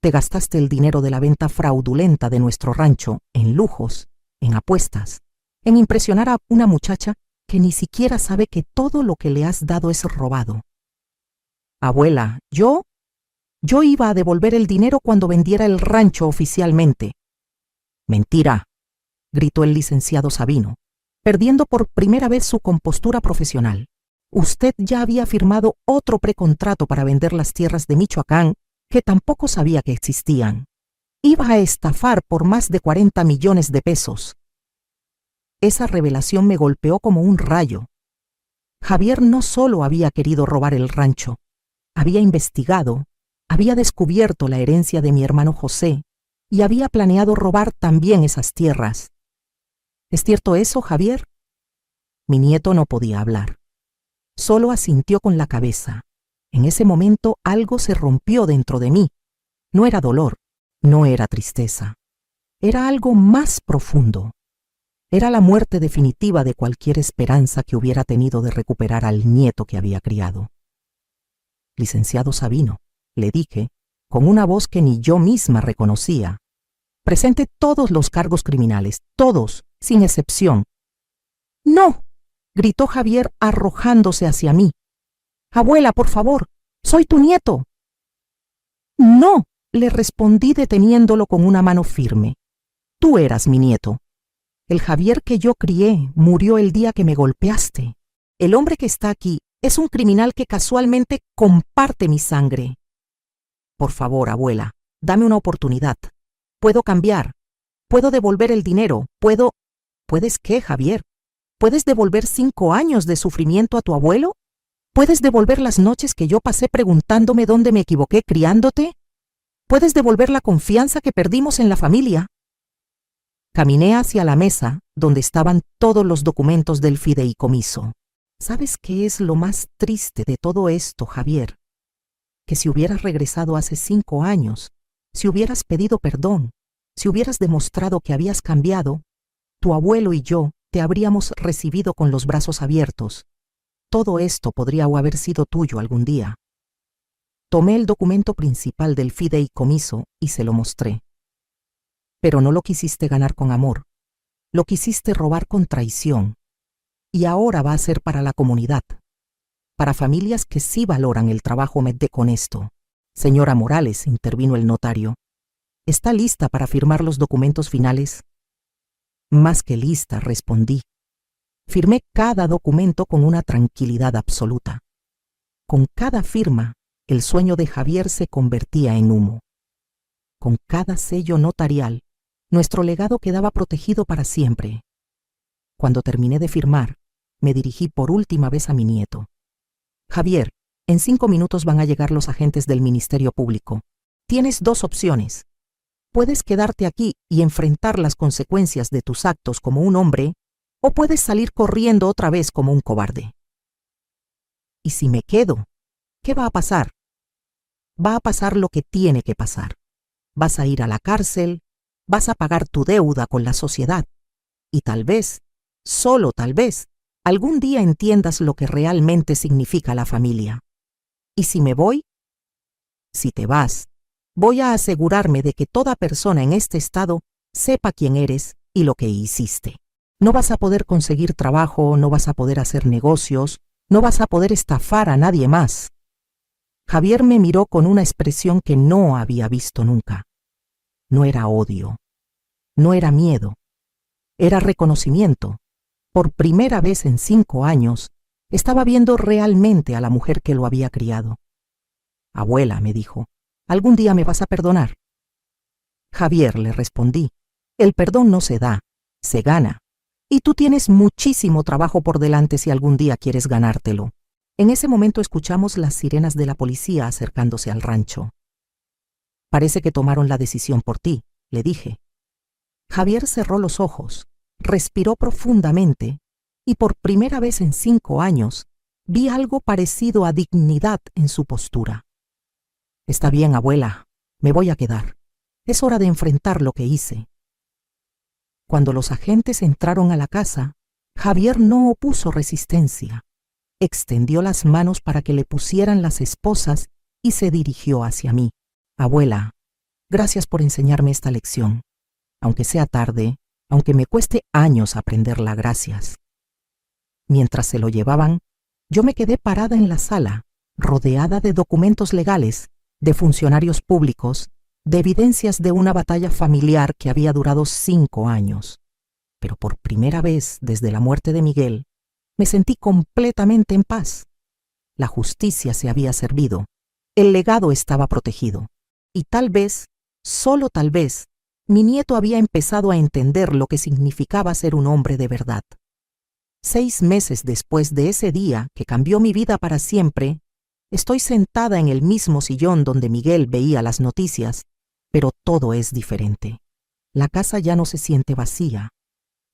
Te gastaste el dinero de la venta fraudulenta de nuestro rancho en lujos, en apuestas, en impresionar a una muchacha que ni siquiera sabe que todo lo que le has dado es robado. Abuela, yo iba a devolver el dinero cuando vendiera el rancho oficialmente. Mentira, gritó el licenciado Sabino, perdiendo por primera vez su compostura profesional. Usted ya había firmado otro precontrato para vender las tierras de Michoacán que tampoco sabía que existían. Iba a estafar por más de 40 millones de pesos. Esa revelación me golpeó como un rayo. Javier no solo había querido robar el rancho, había investigado, había descubierto la herencia de mi hermano José y había planeado robar también esas tierras. ¿Es cierto eso, Javier? Mi nieto no podía hablar. Solo asintió con la cabeza. En ese momento algo se rompió dentro de mí. No era dolor, no era tristeza. Era algo más profundo. Era la muerte definitiva de cualquier esperanza que hubiera tenido de recuperar al nieto que había criado. Licenciado Sabino, le dije, con una voz que ni yo misma reconocía, presente todos los cargos criminales, todos, sin excepción. ¡No!, gritó Javier arrojándose hacia mí. Abuela, por favor, soy tu nieto. No, le respondí deteniéndolo con una mano firme. Tú eras mi nieto. El Javier que yo crié murió el día que me golpeaste. El hombre que está aquí es un criminal que casualmente comparte mi sangre. Por favor, abuela, dame una oportunidad. Puedo cambiar. Puedo devolver el dinero. ¿Puedes qué, Javier? ¿Puedes devolver 5 años de sufrimiento a tu abuelo? ¿Puedes devolver las noches que yo pasé preguntándome dónde me equivoqué criándote? ¿Puedes devolver la confianza que perdimos en la familia? Caminé hacia la mesa donde estaban todos los documentos del fideicomiso. ¿Sabes qué es lo más triste de todo esto, Javier? Que si hubieras regresado hace 5 años, si hubieras pedido perdón, si hubieras demostrado que habías cambiado, tu abuelo y yo te habríamos recibido con los brazos abiertos. Todo esto podría haber sido tuyo algún día. Tomé el documento principal del fideicomiso y se lo mostré. Pero no lo quisiste ganar con amor, lo quisiste robar con traición. Y ahora va a ser para la comunidad, para familias que sí valoran el trabajo con esto. Señora Morales, intervino el notario, ¿está lista para firmar los documentos finales? Más que lista, respondí. Firmé cada documento con una tranquilidad absoluta. Con cada firma, el sueño de Javier se convertía en humo. Con cada sello notarial, nuestro legado quedaba protegido para siempre. Cuando terminé de firmar, me dirigí por última vez a mi nieto. Javier, en 5 minutos van a llegar los agentes del Ministerio Público. Tienes 2 opciones. Puedes quedarte aquí y enfrentar las consecuencias de tus actos como un hombre, o puedes salir corriendo otra vez como un cobarde. ¿Y si me quedo? ¿Qué va a pasar? Va a pasar lo que tiene que pasar. Vas a ir a la cárcel, vas a pagar tu deuda con la sociedad, y tal vez, solo tal vez, algún día entiendas lo que realmente significa la familia. ¿Y si me voy? Si te vas, voy a asegurarme de que toda persona en este estado sepa quién eres y lo que hiciste. No vas a poder conseguir trabajo, no vas a poder hacer negocios, no vas a poder estafar a nadie más. Javier me miró con una expresión que no había visto nunca. No era odio, no era miedo, era reconocimiento. Por primera vez en 5 años, estaba viendo realmente a la mujer que lo había criado. Abuela, me dijo, ¿algún día me vas a perdonar? Javier, le respondí, el perdón no se da, se gana. Y tú tienes muchísimo trabajo por delante si algún día quieres ganártelo. En ese momento escuchamos las sirenas de la policía acercándose al rancho. Parece que tomaron la decisión por ti, le dije. Javier cerró los ojos, respiró profundamente y por primera vez en 5 años vi algo parecido a dignidad en su postura. Está bien, abuela, me voy a quedar. Es hora de enfrentar lo que hice. Cuando los agentes entraron a la casa, Javier no opuso resistencia. Extendió las manos para que le pusieran las esposas y se dirigió hacia mí. Abuela, gracias por enseñarme esta lección. Aunque sea tarde, aunque me cueste años aprenderla, gracias. Mientras se lo llevaban, yo me quedé parada en la sala, rodeada de documentos legales, de funcionarios públicos, de evidencias de una batalla familiar que había durado 5 años. Pero por primera vez desde la muerte de Miguel, me sentí completamente en paz. La justicia se había servido, el legado estaba protegido, y tal vez, solo tal vez, mi nieto había empezado a entender lo que significaba ser un hombre de verdad. 6 meses después de ese día que cambió mi vida para siempre, estoy sentada en el mismo sillón donde Miguel veía las noticias, pero todo es diferente. La casa ya no se siente vacía.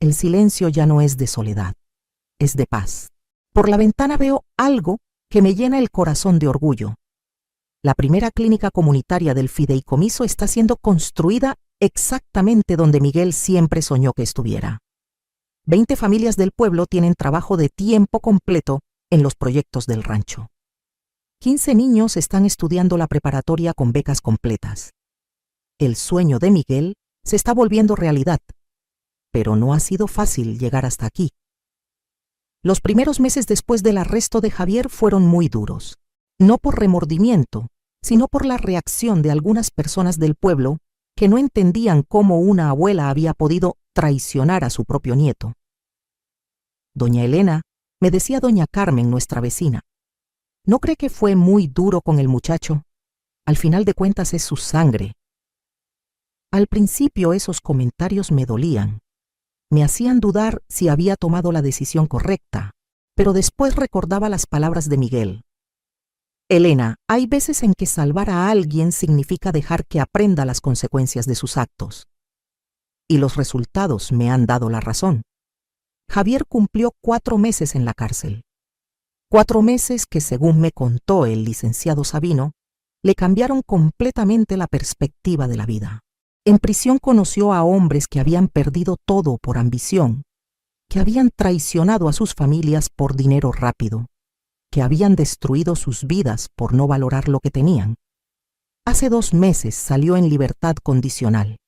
El silencio ya no es de soledad, es de paz. Por la ventana veo algo que me llena el corazón de orgullo. La primera clínica comunitaria del fideicomiso está siendo construida exactamente donde Miguel siempre soñó que estuviera. 20 familias del pueblo tienen trabajo de tiempo completo en los proyectos del rancho. 15 niños están estudiando la preparatoria con becas completas. El sueño de Miguel se está volviendo realidad, pero no ha sido fácil llegar hasta aquí. Los primeros meses después del arresto de Javier fueron muy duros, no por remordimiento, sino por la reacción de algunas personas del pueblo que no entendían cómo una abuela había podido traicionar a su propio nieto. Doña Elena, me decía doña Carmen, nuestra vecina, ¿no cree que fue muy duro con el muchacho? Al final de cuentas es su sangre. Al principio esos comentarios me dolían. Me hacían dudar si había tomado la decisión correcta, pero después recordaba las palabras de Miguel. Elena, hay veces en que salvar a alguien significa dejar que aprenda las consecuencias de sus actos. Y los resultados me han dado la razón. Javier cumplió 4 meses en la cárcel. 4 meses que, según me contó el licenciado Sabino, le cambiaron completamente la perspectiva de la vida. En prisión conoció a hombres que habían perdido todo por ambición, que habían traicionado a sus familias por dinero rápido, que habían destruido sus vidas por no valorar lo que tenían. Hace 2 meses salió en libertad condicional.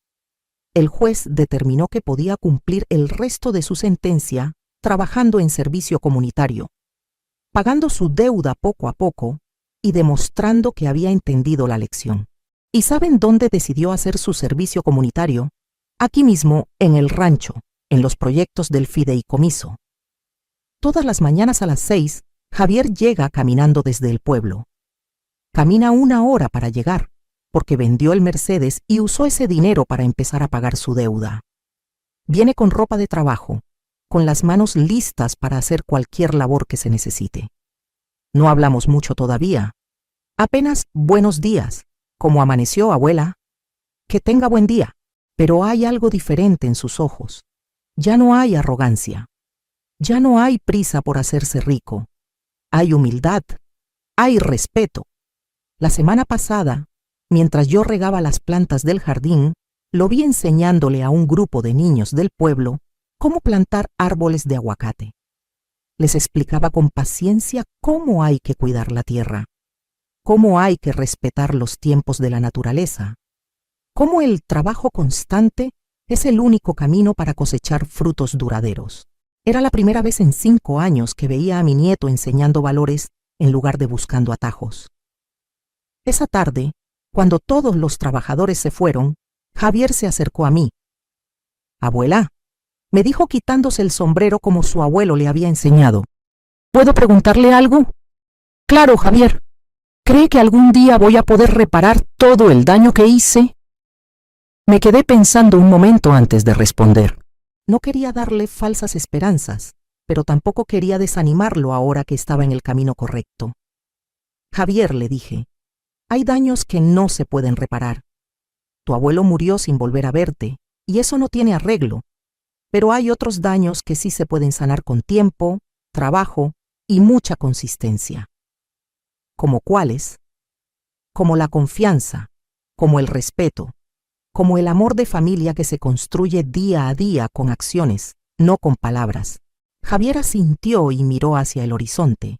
El juez determinó que podía cumplir el resto de su sentencia trabajando en servicio comunitario, pagando su deuda poco a poco y demostrando que había entendido la lección. ¿Y saben dónde decidió hacer su servicio comunitario? Aquí mismo, en el rancho, en los proyectos del fideicomiso. Todas las mañanas a las 6, Javier llega caminando desde el pueblo. Camina 1 hora para llegar, porque vendió el Mercedes y usó ese dinero para empezar a pagar su deuda. Viene con ropa de trabajo, con las manos listas para hacer cualquier labor que se necesite. No hablamos mucho todavía. Apenas buenos días. ¿Cómo amaneció, abuela? Que tenga buen día. Pero hay algo diferente en sus ojos. Ya no hay arrogancia. Ya no hay prisa por hacerse rico. Hay humildad. Hay respeto. La semana pasada, mientras yo regaba las plantas del jardín, lo vi enseñándole a un grupo de niños del pueblo cómo plantar árboles de aguacate. Les explicaba con paciencia cómo hay que cuidar la tierra, cómo hay que respetar los tiempos de la naturaleza, cómo el trabajo constante es el único camino para cosechar frutos duraderos. Era la primera vez en 5 años que veía a mi nieto enseñando valores en lugar de buscando atajos. Esa tarde, cuando todos los trabajadores se fueron, Javier se acercó a mí. «Abuela», me dijo quitándose el sombrero como su abuelo le había enseñado. «¿Puedo preguntarle algo?» «Claro, Javier. ¿Cree que algún día voy a poder reparar todo el daño que hice?» Me quedé pensando un momento antes de responder. No quería darle falsas esperanzas, pero tampoco quería desanimarlo ahora que estaba en el camino correcto. «Javier», le dije, «hay daños que no se pueden reparar. Tu abuelo murió sin volver a verte, y eso no tiene arreglo. Pero hay otros daños que sí se pueden sanar con tiempo, trabajo y mucha consistencia». ¿Como cuáles? Como la confianza, como el respeto, como el amor de familia que se construye día a día con acciones, no con palabras. Javier asintió y miró hacia el horizonte,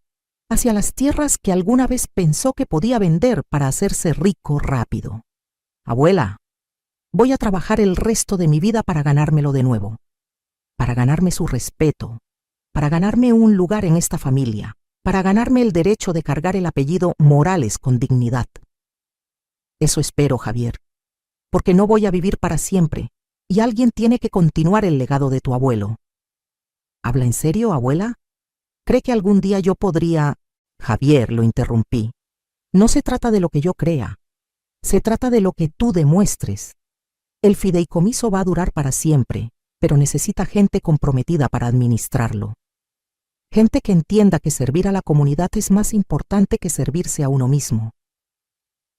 hacia las tierras que alguna vez pensó que podía vender para hacerse rico rápido. «Abuela, voy a trabajar el resto de mi vida para ganármelo de nuevo, para ganarme su respeto, para ganarme un lugar en esta familia, para ganarme el derecho de cargar el apellido Morales con dignidad». «Eso espero, Javier, porque no voy a vivir para siempre, y alguien tiene que continuar el legado de tu abuelo». «¿Habla en serio, abuela? ¿Cree que algún día yo podría...?» «Javier», lo interrumpí, «no se trata de lo que yo crea, se trata de lo que tú demuestres. El fideicomiso va a durar para siempre, pero necesita gente comprometida para administrarlo. Gente que entienda que servir a la comunidad es más importante que servirse a uno mismo».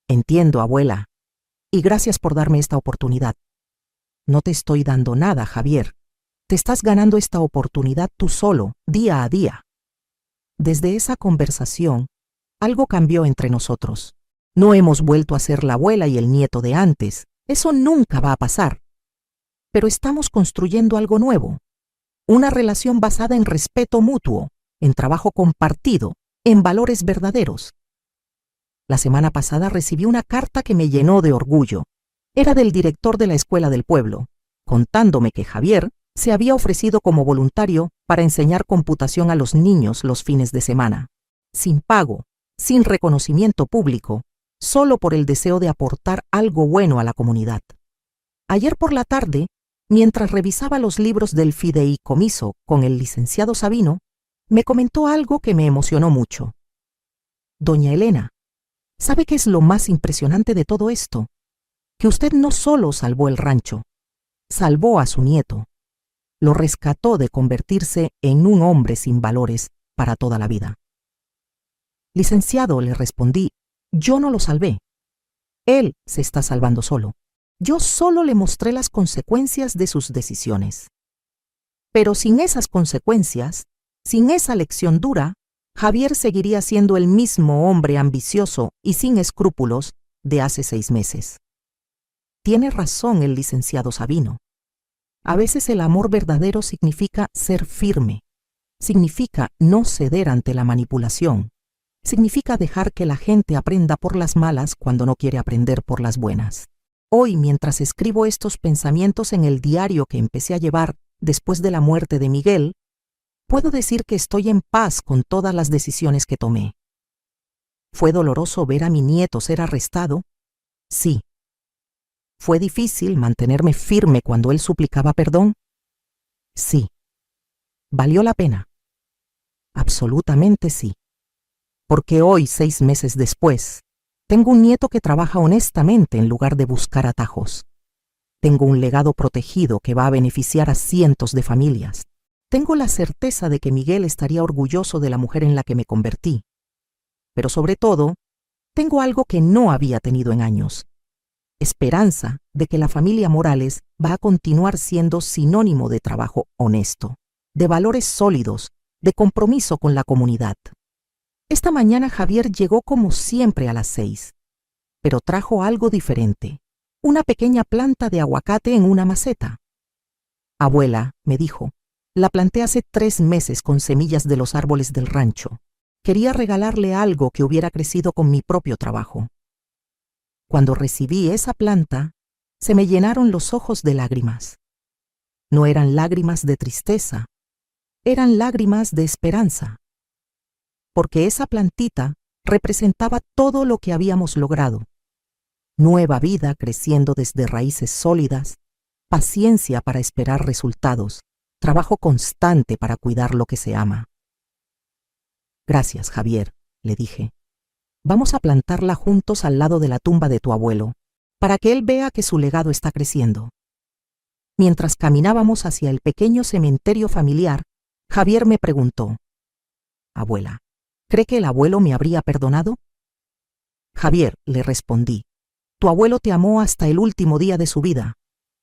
«Entiendo, abuela, y gracias por darme esta oportunidad». «No te estoy dando nada, Javier. Te estás ganando esta oportunidad tú solo, día a día». Desde esa conversación, algo cambió entre nosotros. No hemos vuelto a ser la abuela y el nieto de antes. Eso nunca va a pasar. Pero estamos construyendo algo nuevo. Una relación basada en respeto mutuo, en trabajo compartido, en valores verdaderos. La semana pasada recibí una carta que me llenó de orgullo. Era del director de la escuela del pueblo, contándome que Javier se había ofrecido como voluntario para enseñar computación a los niños los fines de semana, sin pago, sin reconocimiento público, solo por el deseo de aportar algo bueno a la comunidad. Ayer por la tarde, mientras revisaba los libros del fideicomiso con el licenciado Sabino, me comentó algo que me emocionó mucho. «Doña Elena, ¿sabe qué es lo más impresionante de todo esto? Que usted no solo salvó el rancho, salvó a su nieto. Lo rescató de convertirse en un hombre sin valores para toda la vida». «Licenciado», le respondí, «yo no lo salvé. Él se está salvando solo. Yo solo le mostré las consecuencias de sus decisiones. Pero sin esas consecuencias, sin esa lección dura, Javier seguiría siendo el mismo hombre ambicioso y sin escrúpulos de hace 6 meses. Tiene razón el licenciado Sabino. A veces el amor verdadero significa ser firme, significa no ceder ante la manipulación, significa dejar que la gente aprenda por las malas cuando no quiere aprender por las buenas. Hoy, mientras escribo estos pensamientos en el diario que empecé a llevar después de la muerte de Miguel, puedo decir que estoy en paz con todas las decisiones que tomé. ¿Fue doloroso ver a mi nieto ser arrestado? Sí. ¿Fue difícil mantenerme firme cuando él suplicaba perdón? Sí. ¿Valió la pena? Absolutamente sí. Porque hoy, 6 meses después, tengo un nieto que trabaja honestamente en lugar de buscar atajos. Tengo un legado protegido que va a beneficiar a cientos de familias. Tengo la certeza de que Miguel estaría orgulloso de la mujer en la que me convertí. Pero sobre todo, tengo algo que no había tenido en años. Esperanza de que la familia Morales va a continuar siendo sinónimo de trabajo honesto, de valores sólidos, de compromiso con la comunidad. Esta mañana Javier llegó como siempre a las 6, pero trajo algo diferente, una pequeña planta de aguacate en una maceta. «Abuela», me dijo, La planté hace 3 meses con semillas de los árboles del rancho. Quería regalarle algo que hubiera crecido con mi propio trabajo. Cuando recibí esa planta, se me llenaron los ojos de lágrimas. No eran lágrimas de tristeza, eran lágrimas de esperanza. Porque esa plantita representaba todo lo que habíamos logrado. Nueva vida creciendo desde raíces sólidas, paciencia para esperar resultados, trabajo constante para cuidar lo que se ama. Gracias, Javier, le dije. Vamos a plantarla juntos al lado de la tumba de tu abuelo, para que él vea que su legado está creciendo. Mientras caminábamos hacia el pequeño cementerio familiar, Javier me preguntó: Abuela, ¿cree que el abuelo me habría perdonado? Javier, le respondí, tu abuelo te amó hasta el último día de su vida,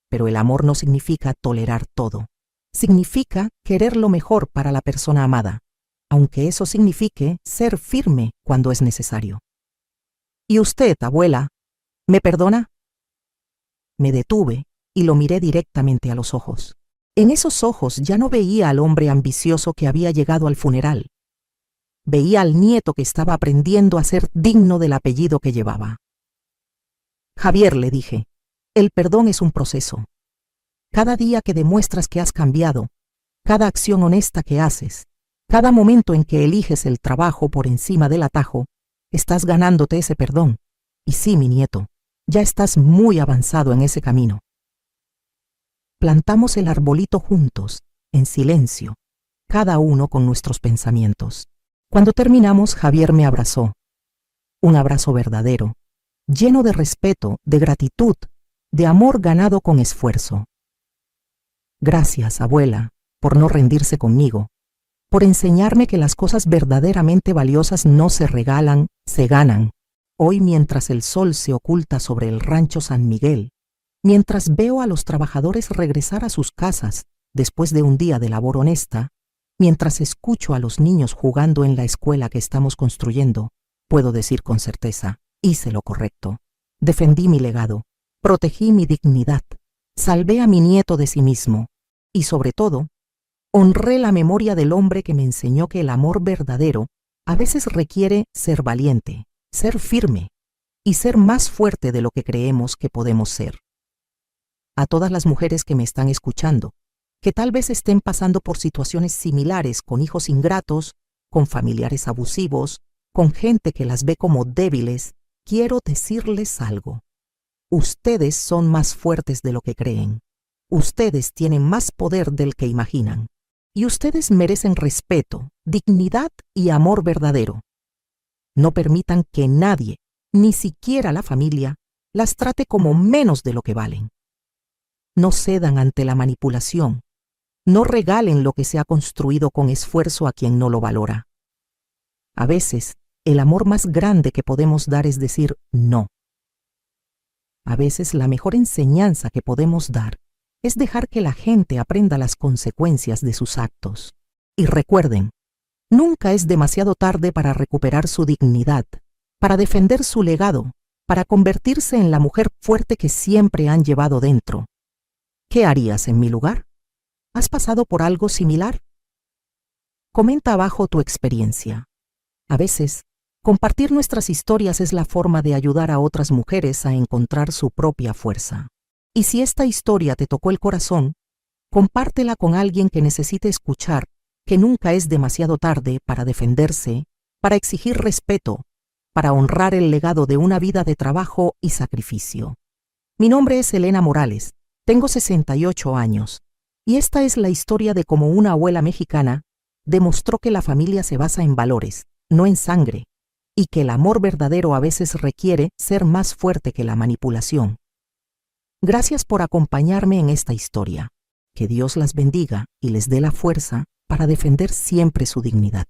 pero el amor no significa tolerar todo. Significa querer lo mejor para la persona amada, aunque eso signifique ser firme cuando es necesario. ¿Y usted, abuela, me perdona? Me detuve y lo miré directamente a los ojos. En esos ojos ya no veía al hombre ambicioso que había llegado al funeral. Veía al nieto que estaba aprendiendo a ser digno del apellido que llevaba. Javier, le dije, el perdón es un proceso. Cada día que demuestras que has cambiado, cada acción honesta que haces, cada momento en que eliges el trabajo por encima del atajo, estás ganándote ese perdón. Y sí, mi nieto, ya estás muy avanzado en ese camino. Plantamos el arbolito juntos, en silencio, cada uno con nuestros pensamientos. Cuando terminamos, Javier me abrazó. Un abrazo verdadero, lleno de respeto, de gratitud, de amor ganado con esfuerzo. Gracias, abuela, por no rendirse conmigo, por enseñarme que las cosas verdaderamente valiosas no se regalan, se ganan. Hoy, mientras el sol se oculta sobre el rancho San Miguel, mientras veo a los trabajadores regresar a sus casas después de un día de labor honesta, mientras escucho a los niños jugando en la escuela que estamos construyendo, puedo decir con certeza, hice lo correcto. Defendí mi legado, protegí mi dignidad, salvé a mi nieto de sí mismo y, sobre todo, honré la memoria del hombre que me enseñó que el amor verdadero a veces requiere ser valiente, ser firme y ser más fuerte de lo que creemos que podemos ser. A todas las mujeres que me están escuchando, que tal vez estén pasando por situaciones similares con hijos ingratos, con familiares abusivos, con gente que las ve como débiles, quiero decirles algo. Ustedes son más fuertes de lo que creen. Ustedes tienen más poder del que imaginan. Y ustedes merecen respeto, dignidad y amor verdadero. No permitan que nadie, ni siquiera la familia, las trate como menos de lo que valen. No cedan ante la manipulación. No regalen lo que se ha construido con esfuerzo a quien no lo valora. A veces, el amor más grande que podemos dar es decir no. A veces, la mejor enseñanza que podemos dar es dejar que la gente aprenda las consecuencias de sus actos. Y recuerden, nunca es demasiado tarde para recuperar su dignidad, para defender su legado, para convertirse en la mujer fuerte que siempre han llevado dentro. ¿Qué harías en mi lugar? ¿Has pasado por algo similar? Comenta abajo tu experiencia. A veces, compartir nuestras historias es la forma de ayudar a otras mujeres a encontrar su propia fuerza. Y si esta historia te tocó el corazón, compártela con alguien que necesite escuchar que nunca es demasiado tarde para defenderse, para exigir respeto, para honrar el legado de una vida de trabajo y sacrificio. Mi nombre es Elena Morales, tengo 68 años, y esta es la historia de cómo una abuela mexicana demostró que la familia se basa en valores, no en sangre, y que el amor verdadero a veces requiere ser más fuerte que la manipulación. Gracias por acompañarme en esta historia. Que Dios las bendiga y les dé la fuerza para defender siempre su dignidad.